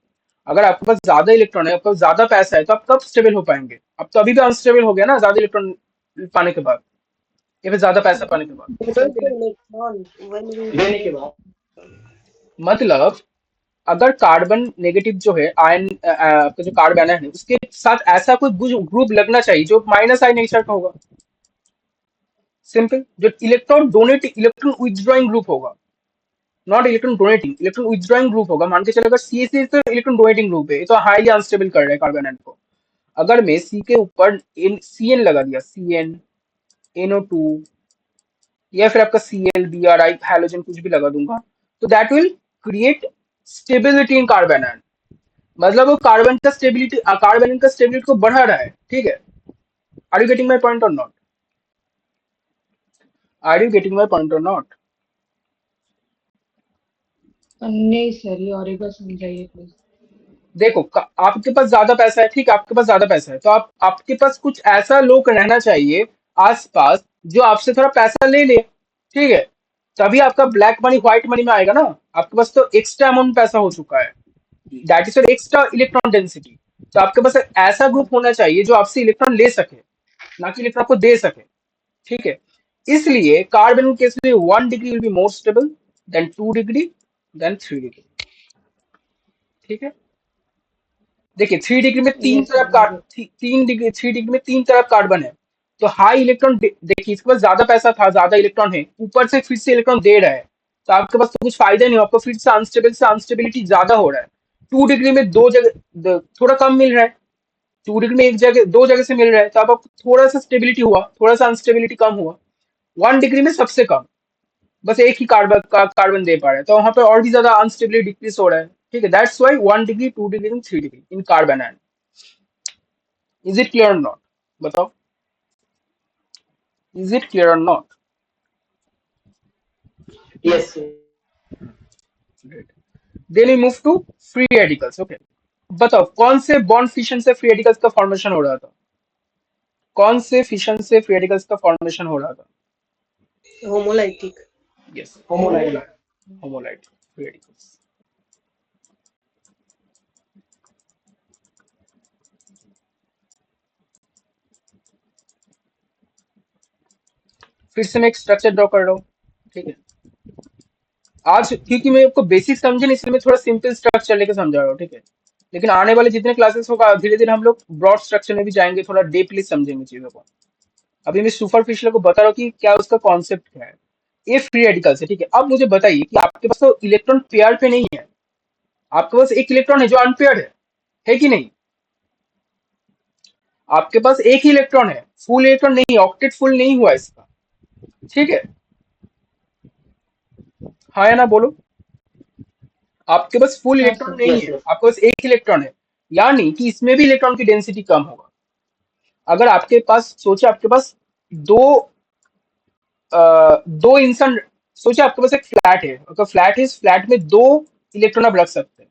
अगर आपके पास ज्यादा इलेक्ट्रॉन है, आपके पास ज्यादा पैसा है, तो आप कब स्टेबल हो पाएंगे। अब तो अभी भी अनस्टेबल हो गया ना, ज्यादा इलेक्ट्रॉन पाने के बाद, या फिर ज्यादा पैसा पाने के बाद। Get the electron when we लेने get के it बाद मतलब अगर कार्बन नेगेटिव जो है, आयन आपका जो कार्बन है, उसके साथ ऐसा कोई ग्रुप लगना चाहिए जो माइनस आई नेचर का होगा। सिंपल, जो इलेक्ट्रॉन विथड्रॉइंग ग्रुप होगा, not electron donating, electron withdrawing group होगा। मान के चलो अगर CH तो इलेक्ट्रॉन डोनेटिंग ग्रुप है, ये तो हाईली अनस्टेबल कर रहा है कार्बन आयन को। अगर मैं C के ऊपर CN लगा दिया, CN, NO2, या फिर आपका CL, Bri, हैलोजन कुछ भी लगा दूंगा, तो that will create stability in carbon ion. मतलब वो कार्बन का स्टेबिलिटी को बढ़ा रहा है। ठीक है, are you getting my point और not, are you getting my point और नॉट। नहीं सर, ये और एक बार समझाइए प्लीज। देखो, आपके पास ज्यादा पैसा है, ठीक है, आपके पास ज्यादा पैसा है, तो आपके पास कुछ ऐसा लोग रहना चाहिए आसपास जो आपसे थोड़ा पैसा ले ले। ठीक है, तभी आपका ब्लैक मनी व्हाइट मनी में आएगा ना। आपके पास तो एक्स्ट्रा अमाउंट पैसा हो चुका है, that is extra electron density. तो आपके पास ऐसा ग्रुप होना चाहिए जो आपसे इलेक्ट्रॉन ले सके, ना कि इलेक्ट्रॉन आपको दे सके। ठीक है, इसलिए कार्बन के केस में 1 degree will be more stable than 2 degree than 3 degree. ठीक है, देखिए 3 डिग्री में तीन यस तरफ सर कार्ब, मुझे 3 डिग्री 3 डिग्री में तीन तरफ कार्बन है। तो हाई इलेक्ट्रॉन देखिए इसके पास ज्यादा पैसा था, ज्यादा इलेक्ट्रॉन है, ऊपर से फिर से इलेक्ट्रॉन दे रहा है, तो आपके पास तो कुछ फायदा नहीं हो, आपको फिर से अनस्टेबिलिटी ज्यादा हो रहा है। 2 डिग्री में दो जगह थोड़ा कम मिल रहा है, 2 डिग्री में एक जगह दो जगह से मिल रहा है, तो आपको थोड़ा सा स्टेबिलिटी हुआ, थोड़ा सा अनस्टेबिलिटी कम हुआ। 1 डिग्री में सबसे कम, बस एक ही कार्बन दे पा रहा है, तो वहां पर और भी ज्यादा अनस्टेबिलिटी डिक्रीज हो रहा है। ठीक है, that's why 1 degree 2 degree and 3 degree in carbon and. Is it clear और नॉट? बताओ, इज इट क्लियर और not? Yes. Then we move to free radicals. Okay, बताओ कौन से बॉन्ड फिशन से फ्री रेडिकल्स का फॉर्मेशन हो रहा था? कौन से फिशन से फ्री रेडिकल्स का फॉर्मेशन हो रहा था? Homolytic. Yes, Homolytic. Homolyte free radicals. फिर से मैं एक स्ट्रक्चर ड्रॉ कर रहा हूँ। ठीक है, आज क्योंकि मैं आपको बेसिक समझे नहीं, इसलिए मैं थोड़ा सिंपल स्ट्रक्चर लेके समझा रहा हूँ। ठीक है, लेकिन आने वाले जितने क्लासेस होगा धीरे धीरे हम लोग ब्रॉड स्ट्रक्चर में भी जाएंगे, थोड़ा डीपली समझेंगे चीजों को। अभी मैं सुपरफिशियल को बता रहा हूँ कि क्या उसका कॉन्सेप्ट क्या है। ये फ्री रेडिकल्स है। ठीक है, अब मुझे बताइए कि आपके पास तो इलेक्ट्रॉन पेयर पे नहीं है, आपके पास एक इलेक्ट्रॉन है जो अनपेयर्ड है कि नहीं? आपके पास एक ही इलेक्ट्रॉन है, फुल इलेक्ट्रॉन नहीं, ऑक्टेट फुल नहीं हुआ इसका। ठीक है, हाँ या ना बोलो। आपके पास फुल हाँ इलेक्ट्रॉन सर नहीं Yes, है, yes. आपके पास एक इलेक्ट्रॉन है, यानी कि इसमें भी इलेक्ट्रॉन की डेंसिटी कम होगा। अगर आपके पास सोचे आपके पास दो दो इंसान, सोचे आपके पास एक फ्लैट है, अगर फ्लैट है, इस फ्लैट में दो इलेक्ट्रॉन आप रख सकते हैं,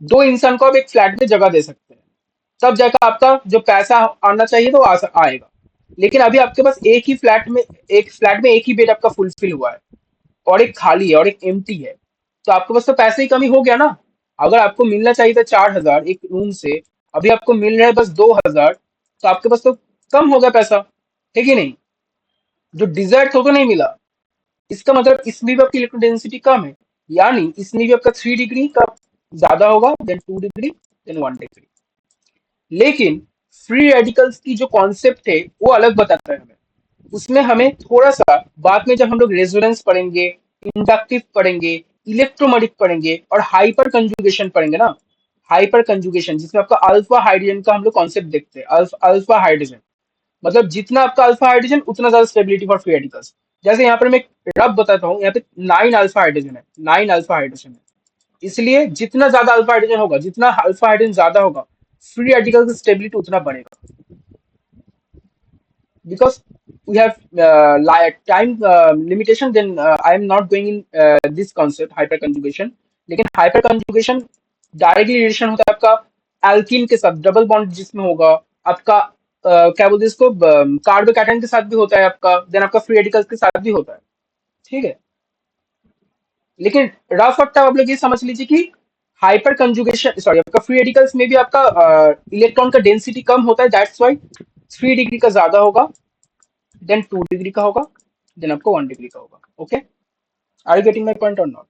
दो इंसान को आप एक फ्लैट में जगह दे सकते हैं, तब जाकर आपका जो पैसा आना चाहिए तो आएगा। लेकिन अभी आपके पास एक फ्लैट में एक ही बेड आपका फुलफिल हुआ है और एक खाली है और एक एम्प्टी है, तो आपके पास तो पैसे की कमी हो गया ना। अगर आपको मिलना चाहिए था 4,000 एक रूम से, अभी आपको मिल रहा है बस 2,000, तो आपके पास तो कम हो गया पैसा, है कि नहीं? जो डिजर्ट हो तो नहीं मिला, इसका मतलब इसमें भी आपकी इलेक्ट्रॉन डेंसिटी कम है, यानी इसमें भी आपका 3 डिग्री का ज्यादा होगा देन 2 डिग्री देन 1 डिग्री। लेकिन फ्री रेडिकल्स की जो कॉन्सेप्ट है वो अलग बताता है हमें। उसमें हमें थोड़ा सा बाद में जब हम लोग रेजोनेंस पढ़ेंगे, इंडक्टिव पढ़ेंगे, इलेक्ट्रोमैटिक पढ़ेंगे और हाइपर कंजुगेशन पढ़ेंगे ना, हाइपर कंजुगेशन जिसमें आपका अल्फा हाइड्रोजन का हम लोग कॉन्सेप्ट देखते हैं। अल्फा हाइड्रोजन मतलब जितना आपका अल्फा हाइड्रोजन उतना ज्यादा स्टेबिलिटी फॉर फ्री रेडिकल्स। जैसे यहाँ पर मैं एक रब बताता हूँ, यहाँ पे 9 अल्फा हाइड्रोजन है, 9 अल्फा हाइड्रोजन है, इसलिए जितना ज्यादा अल्फा हाइड्रोजन होगा, जितना अल्फा हाइड्रोजन ज्यादा होगा, फ्री रेडिकल की स्टेबिलिटी उतना बढ़ेगा। Because we have time limitation, then I am not going in this concept hyperconjugation. लेकिन hyperconjugation डायरेक्टली रिलेशन होता है आपका एल्कीन के साथ, डबल बॉन्ड जिसमें होगा आपका क्या बोलते हैं इसको, कार्बोकैटायन के साथ भी होता है आपका, देन आपका फ्री रेडिकल्स के साथ भी होता है। ठीक है, लेकिन रफ फैक्ट आप लोग ये समझ लीजिए कि हाइपर कंजुगेशन, सॉरी, आपका फ्री रेडिकल्स में भी आपका इलेक्ट्रॉन का डेंसिटी कम होता है, दैट्स वाई 3 डिग्री का ज्यादा होगा, देन 2 डिग्री का होगा, देन आपको 1 डिग्री का होगा। Okay, are you getting my point और not?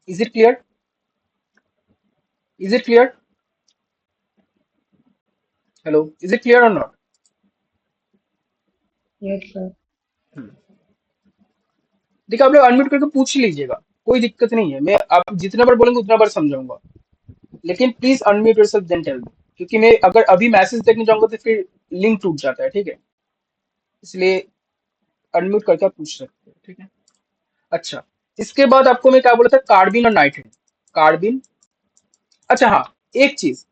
Is it clear? Is it clear? Hello, is it clear और नॉट? यस सर देखिए आप लोग अनम्यूट करके पूछ लीजिएगा, कोई दिक्कत नहीं है, मैं आप जितना बार बोलेंगे उतना बार समझाऊंगा, लेकिन please unmute yourself then tell me, क्योंकि मैं अगर अभी मैसेज देखने जाऊंगा तो फिर लिंक टूट जाता है। ठीक है, इसलिए अनम्यूट करके आप पूछ सकते हैं। ठीक है, अच्छा, इसके बाद आपको मैं क्या बोला था, कार्बिन और नाइट्रेट। कार्बिन, अच्छा हाँ, एक चीज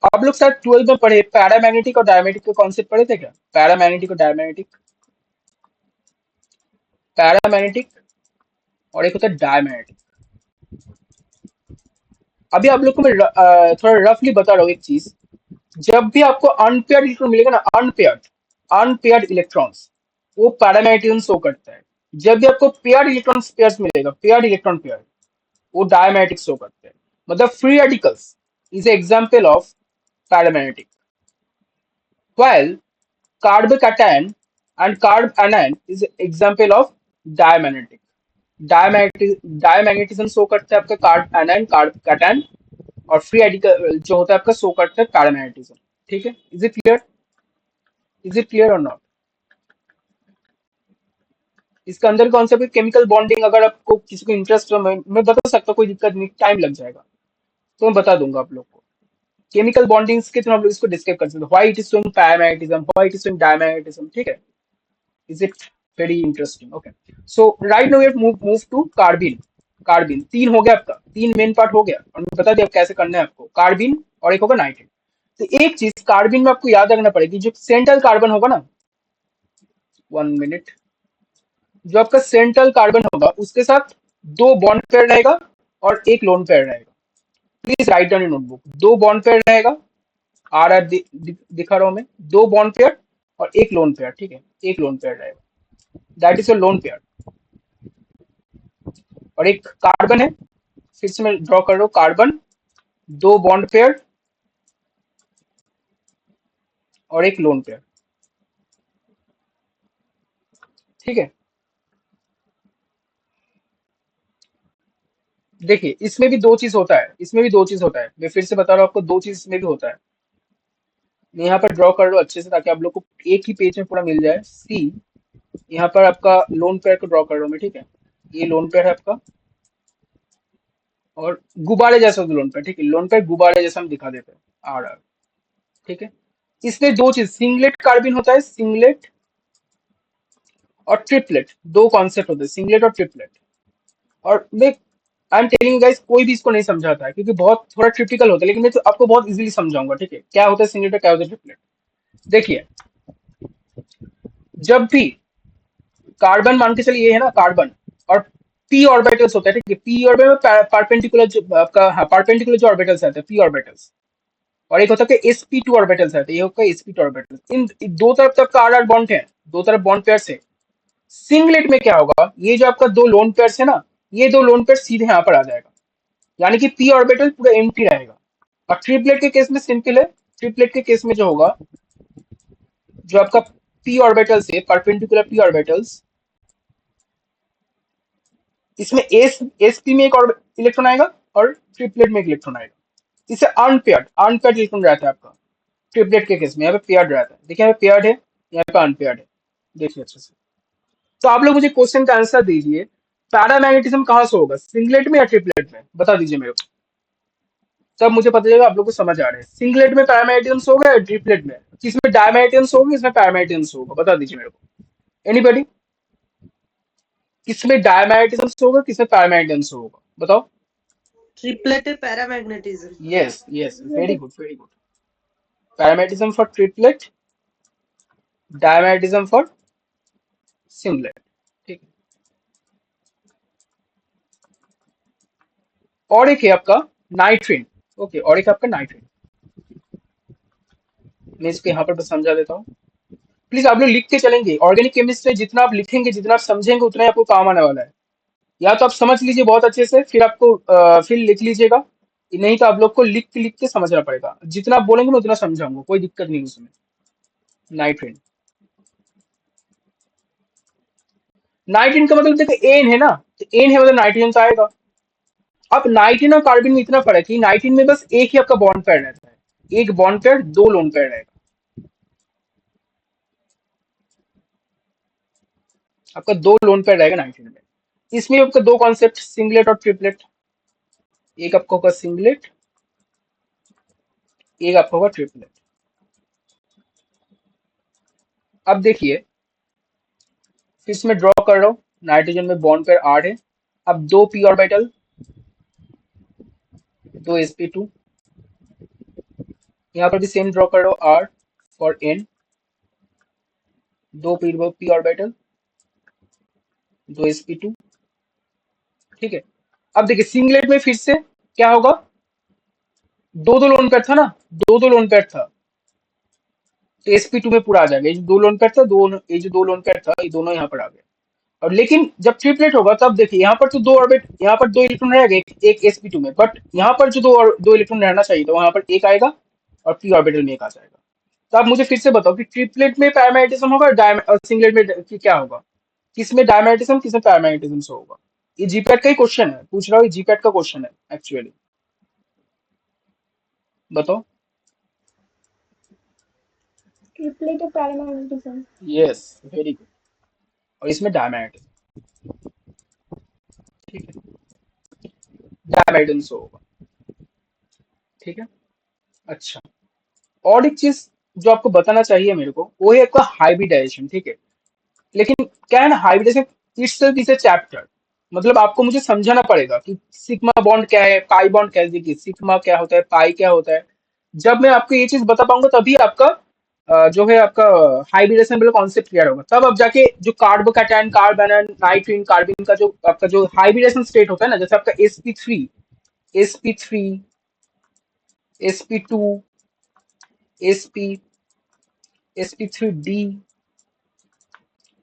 आप लोग शायद 12 में पढ़े, पैरामैग्नेटिक और डायमैग्नेटिक के कॉन्सेप्ट पढ़े थे क्या? पैरामैग्नेटिक और डायमैग्नेटिक, पैरामैग्नेटिक और एक होता है डायमैग्नेटिक। अभी आप लोग को मैं थोड़ा रफली बता रहा हूँ एक चीज, जब भी आपको अनपेयर्ड इलेक्ट्रॉन मिलेगा ना, अनपेयर्ड इलेक्ट्रॉन्स, वो पैरामैग्नेटिज्म शो करता है। जब भी आपको पेयर्ड इलेक्ट्रॉन पेयर्स मिलेगा, पेयर्ड इलेक्ट्रॉन पेयर, वो डायमैग्नेटिक शो करते हैं। मतलब free radicals is example of paramagnetic, while carbcation and carbanion is example of diamagnetic. Diamagnetism show करता है आपका कार्ब एनायन कार्ब कैटायन, और फ्री रेडिकल जो होता है आपका शो करता है पैरामैग्नेटिज्म। ठीक है, is it clear? Is it clear और नॉट? इसका अंदर कॉन्सेप्ट है केमिकल बॉन्डिंग। अगर आपको किसी को इंटरेस्ट हो, मैं बता सकता हूँ, कोई दिक्कत नहीं, टाइम लग जाएगा तो मैं बता दूंगा आप लोग को। केमिकल बॉन्डिंग्स के थ्रू हम लोग इसको डिस्क्राइब कर सकते हैं, why it is showing paramagnetism, why it is showing diamagnetism. ठीक है, is it very interesting? Okay, so right now we move to carbene. Carbene तीन हो गया आपका, तीन मेन पार्ट हो गया, और मैं बता दिया कैसे करना है आपको। कार्बिन और एक होगा नाइट्रेट। तो एक चीज कार्बिन में आपको याद रखना पड़ेगी, जो सेंट्रल कार्बन होगा ना, 1 मिनट, जो आपका सेंट्रल कार्बन होगा उसके साथ दो बॉन्ड पेयर रहेगा और एक लोन पेयर रहेगा। Please write down in notebook, दो बॉन्ड पेयर रहेगा, आ रहा दिखा रहा हूं मैं, दो बॉन्ड पेयर और एक लोन पेयर। ठीक है, एक लोन पेयर रहेगा, that is your lone pair. और एक कार्बन है, फिर से मैं ड्रॉ कर रहा हूं, कार्बन, दो बॉन्ड पेयर और एक लोन पेयर। ठीक है, देखिए इसमें भी दो चीज होता है, इसमें भी दो चीज होता है, मैं फिर से बता रहा हूं आपको, दो चीज इसमें भी होता है। मैं यहाँ पर ड्रॉ कर रहा हूँ अच्छे से ताकि आप लोग को एक ही पेज में पूरा मिल जाए। सी, यहाँ पर आपका लोन पेयर को ड्रॉ कर रहा हूँ मैं। ठीक है, ये लोन पेयर है आपका, और गुब्बारे जैसा लोन पेयर। ठीक है, लोन पेयर गुब्बारे जैसा हम दिखा देते हैं, आर आर। ठीक है, इसमें दो चीज, सिंगलेट कार्बिन होता है, सिंगलेट और ट्रिपलेट, दो कॉन्सेप्ट होते हैं, सिंगलेट और ट्रिपलेट। और मैं आई एम टेलिंग गाइस, कोई भी इसको नहीं समझाता है क्योंकि बहुत थोड़ा ट्रिपिकल होता है, लेकिन मैं तो आपको बहुत इजीली समझाऊंगा। ठीक है, क्या होता है सिंगलेट और क्या होता है ट्रिपलेट। देखिए, जब भी कार्बन मान के चलिए, ये है ना कार्बन, और पी ऑर्बिटल्स होता है। ठीक है, पी ऑर्बिटल में परपेंडिकुलर जो आपका, हाँ, परपेंडिकुलर जो ऑर्बिटल्स आते हैं, पी ऑर्बिटल्स, और एक होता है sp2 ऑर्बिटल्स आते हैं, ये होता है sp2 ऑर्बिटल्स। इन दो तरफ तक का आर बॉन्ड है, दो तरफ बॉन्ड पेयर्स है। सिंगलेट में क्या होगा, ये जो आपका दो लोन पेयर्स है ना, ये दो लोन पेयर सीधे यहाँ पर आ जाएगा, यानी कि पी ऑर्बिटल पूरा एम्प्टी रहेगा। और ट्रिपलेट के केस में सिंपल है, ट्रिपलेट के केस में जो होगा, जो आपका पी ऑर्बिटल्स है, परपेंडिकुलर पी ऑर्बिटल्स, इसमें sp में एक और इलेक्ट्रॉन आएगा और ट्रिपलेट में एक इलेक्ट्रॉन आएगा। इसे अनपेयर्ड अनपेयर्ड इलेक्ट्रॉन रहता है आपका ट्रिपलेट के केस में, यहाँ पे पेयर्ड रहता है। देखिए यहाँ पे पेयर्ड है, यहाँ पे अनपेयर्ड है, देखिए अच्छे से। तो आप लोग मुझे क्वेश्चन का आंसर दीजिए, पैरामैग्नेटिज्म कहाँ से होगा, सिंगलेट में या ट्रिपलेट में, बता दीजिए मेरे को, तब मुझे पता चलेगा आप लोग को समझ आ रहा है। सिंगलेट में पैरामैग्नेटिज्म होगा या ट्रिपलेट में, किसमें डायमैग्नेटिज्म होगा, किसमें पैरामैग्नेटिज्म होगा, बता दीजिए मेरे को। एनीबॉडी, किसमें डायमैग्नेटिज्म होगा, किसमें पैरामैग्नेटिज्म होगा, बताओ। Triplet paramagnetism. Yes yes, very good very good. Paramagnetism for triplet, diamagnetism for singlet. ठीक है, और एक है आपका नाइट्रिन। ओके, और एक आपका नाइट्रिन, मैं इसको यहाँ पर बस समझा देता हूँ। प्लीज आप लोग लिखते चलेंगे, ऑर्गेनिक केमिस्ट्री जितना आप लिखेंगे, जितना आप समझेंगे, उतना ही आपको काम आने वाला है। या तो आप समझ लीजिए बहुत अच्छे से, फिर आपको फिर लिख लीजिएगा, नहीं तो आप लोग को लिख के समझना पड़ेगा। जितना आप बोलेंगे मैं उतना समझाऊंगा, कोई दिक्कत नहीं उसमें। नाइट्रिन, नाइट्रिन का मतलब देखो एन है ना, तो एन है मतलब नाइट्रोजन तो आएगा। अब नाइट्रिन और कार्बन में इतना फर्क है, नाइट्रिन में बस एक ही आपका बॉन्ड पेयर रहता है, एक बॉन्ड पेयर, दो लोन पेयर रहेगा। आपका दो लोन पेयर रहेगा नाइट्रिन में। इसमें आपका दो कॉन्सेप्ट, सिंगलेट और ट्रिपलेट, एक आपका होगा सिंगलेट, एक आपका होगा ट्रिपलेट। अब देखिए, फिर से मैं ड्रॉ कर रहा हूँ, नाइट्रोजन में बॉन्ड पेयर 8 है। अब दो पी ऑर्बिटल, दो sp2, यहाँ पर भी सेम ड्रॉ कर रहा हूँ, R फॉर N, दो पी ऑर्बिटल, दो sp2। ठीक है, अब देखिए सिंगलेट में फिर से क्या होगा, दो दो लोन पेयर था ना, दो दो लोन पेयर था, तो sp2 में पूरा आ जाएगा। ये जो दो लोन पेयर था, ये जो दो लोन पेयर था, ये दोनों यहाँ पर आ गए। और लेकिन जब ट्रिपलेट होगा तब देखिए, यहाँ पर तो दो ऑर्बिट, यहाँ पर दो इलेक्ट्रॉन रहेगा, एक sp2 में, बट यहाँ पर जो दो इलेक्ट्रॉन रहना चाहिए था, वहां पर एक आएगा और पी ऑर्बिटल में एक आ जाएगा। तो आप मुझे फिर से बताओ कि ट्रिपलेट में पैरामैग्नेटिज्म होगा और सिंगलेट में क्या होगा, किसमें डायमैग्नेटिज्म किसमें पैरामैग्नेटिज्म से होगा। ये जीपैट का ही क्वेश्चन है, पूछ रहा हूँ, ये जीपैट का क्वेश्चन है एक्चुअली। बताओ। Triplet of paramagnetism. Yes, very good. और इसमें डायमैग्नेटिज्म, ठीक है, डायमैग्नेटिज्म से होगा, ठीक है। अच्छा, और एक चीज जो आपको बताना चाहिए मेरे को, वो है आपका हाइब्रिडाइजेशन, ठीक है। लेकिन क्या है ना, hybridisation itself is a chapter. मतलब आपको मुझे समझाना पड़ेगा कि सिग्मा बॉन्ड क्या है, पाई बॉन्ड क्या है, देखिए सिग्मा क्या होता है, पाई क्या होता है। जब मैं आपको ये चीज बता पाऊंगा तभी आपका जो है आपका हाइब्रिडेशन वाला कॉन्सेप्ट क्लियर होगा। तब अब जाके जो कार्बोकैटायन, कार्बेनन, नाइट्रीन, कार्बिन का जो आपका जो हाइब्रिडेशन स्टेट होता है ना, जैसे आपका sp3, sp3, sp2, sp, sp3d,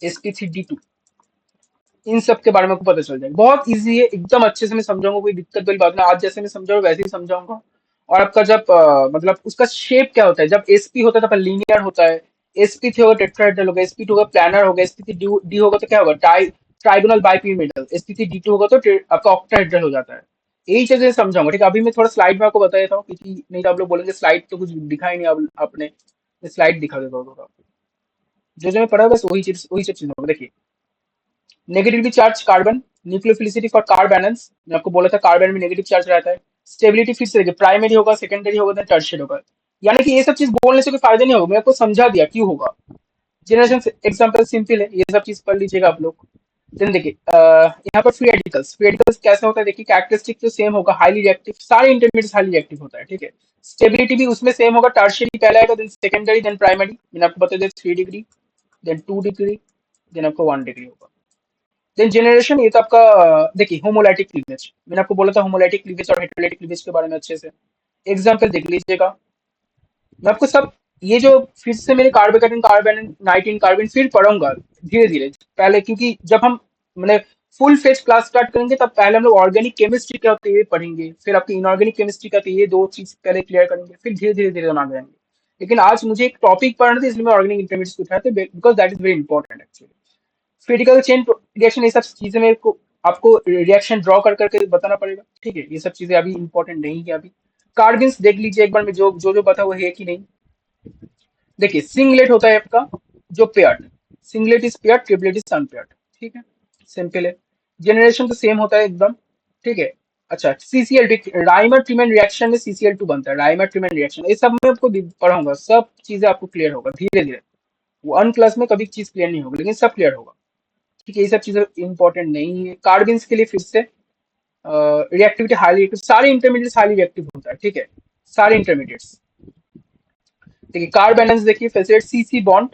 sp3d2, इन सब के बारे में आपको पता चल जाएगा। बहुत इजी है, एकदम अच्छे से मैं समझाऊंगा, कोई दिक्कत वाली बात नहीं। आज जैसे मैं समझाऊंगा वैसे ही समझाऊंगा। और आपका जब मतलब उसका शेप क्या होता है, जब एसपी होता है तब लीनियर होता है, sp3 होगा टेट्राहेड्रल होगा, sp2 होगा प्लानर होगा, sp3d होगा तो क्या होगा, ट्राइगोनल बाइपिरामिडल, sp3d2 होगा तो आपका ऑक्टाहेड्रल हो जाता है। यही चीजें समझाऊंगा, ठीक है। अभी मैं थोड़ा स्लाइड में आपको बता देता हूँ, क्योंकि नहीं तो आप लोग बोलेंगे स्लाइड तो कुछ दिखाई नहीं आपने। स्लाइड दिखा देता हूँ थोड़ा, जो जो मैं पढ़ा बस वही सब चीजें। देखिए, negatively charge carbon, nucleophilicity for carbanions, मैं आपको बोला था कार्बन में नेगेटिव चार्ज रहता है। स्टेबिलिटी फिर से देखिए, प्राइमरी होगा, सेकेंडरी होगा, देन टर्शियरी होगा। यानी कि ये सब चीज बोलने से कोई फायदा नहीं होगा, मैं आपको समझा दिया क्यों होगा। जनरेशन एग्जांपल सिंपल है, ये सब चीज पढ़ लीजिएगा आप लोग। देन देखिए यहाँ पर फ्री रेडिकल्स, फ्री रेडिकल्स कैसे होता है, देखिए कैरेक्टरिस्टिक तो सेम होगा, हाईली रिएक्टिव, सारे इंटरमीडिएट हाईली रिएक्टिव होता है, ठीक है। स्टेबिलिटी भी उसमें सेम होगा, टर्शियरी पहले आएगा, देन सेकेंडरी, देन प्राइमरी। मैंने आपको बता दिया 3 डिग्री, देन 2 डिग्री, देन आपको 1 डिग्री होगा। देन जनरेशन, ये तो आपका देखिए होमोलाइटिक क्लीवेज, मैंने आपको बोला था होमोलाइटिक क्लीवेज और हेटेरोलाइटिक क्लीवेज के बारे में अच्छे से। एग्जांपल देख लीजिएगा, मैं आपको सब ये जो फिर से मेरे कार्बोकैटायन, कार्बेन, नाइट्रीन, कार्बिन फिर पढ़ूंगा धीरे धीरे पहले, क्योंकि जब हम मैंने फुल फेज क्लास स्टार्ट करेंगे तब पहले हम लोग ऑर्गेनिक केमिस्ट्री क्या होती है ये पढ़ेंगे, फिर आपकी इनऑर्गेनिक केमिस्ट्री क्या होती है, ये दो चीज पहले क्लियर करेंगे, फिर धीरे धीरे धीरे हम आगे जाएंगे। लेकिन आज मुझे एक टॉपिक पढ़ना था, इसलिए मैं ऑर्गेनिक इंटरमीडिएट्स को उठाया था, because that is very important actually. Critical chain reaction, ये सब चीजें मेरे को आपको रिएक्शन ड्रॉ कर करके बताना पड़ेगा, ठीक है। ये सब चीजें अभी इंपॉर्टेंट नहीं है अभी। कार्बिन्स देख लीजिए एक बार में, जो जो जो बता वो है कि नहीं। देखिए सिंगलेट होता है आपका जो paired, singlet is paired, triplet is unpaired, ठीक है, सिंपल है। जनरेशन तो सेम होता है एकदम, ठीक है। अच्छा, सीसीएल राइमर ट्रीमैन रिएक्शन में CCl2 बनता है, राइमर ट्रीमैन रिएक्शन, ये सब मैं आपको पढ़ाऊंगा, सब चीजें आपको क्लियर होगा धीरे धीरे। 1 क्लास में कभी चीज क्लियर नहीं होगी, लेकिन सब क्लियर होगा, ठीक है। ये सब चीजें इंपॉर्टेंट नहीं है। कार्बिन्स के लिए फिर से रिएक्टिविटी हाईली रिएक्टिव, सारे इंटरमीडिएट्स हाईली रिएक्टिव होता है, ठीक है, सारे इंटरमीडिएट्स। देखिए कार्ब बैलेंस, देखिए फैसिलिटेट CC बॉन्ड,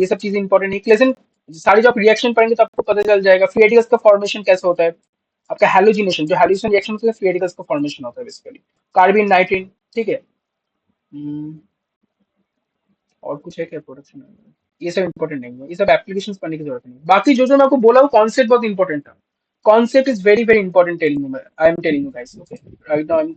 ये सब चीजें इंपॉर्टेंट है। लेकिन सारी जो आप रिएक्शन पढ़ेंगे तो आपको पता चल जाएगा फ्री रेडिकल्स का फॉर्मेशन कैसे होता है। आपका हैलोजिनेशन, जो हैलोजिनेशन रिएक्शन होता है फ्री रेडिकल्स का फॉर्मेशन होता है बेसिकली, कार्बिन, नाइट्रीन, ठीक है। और कुछ है क्या प्रोडक्शन, ये सब इंपॉर्टेंट नहीं है, ये सब एप्लीकेशंस पढ़ने की जरूरत नहीं है। बाकी जो जो मैं आपको बोला वो कॉन्सेप्ट बहुत इंपॉर्टेंट था, concept is very very important, telling you, I am telling you guys, okay. Right now I am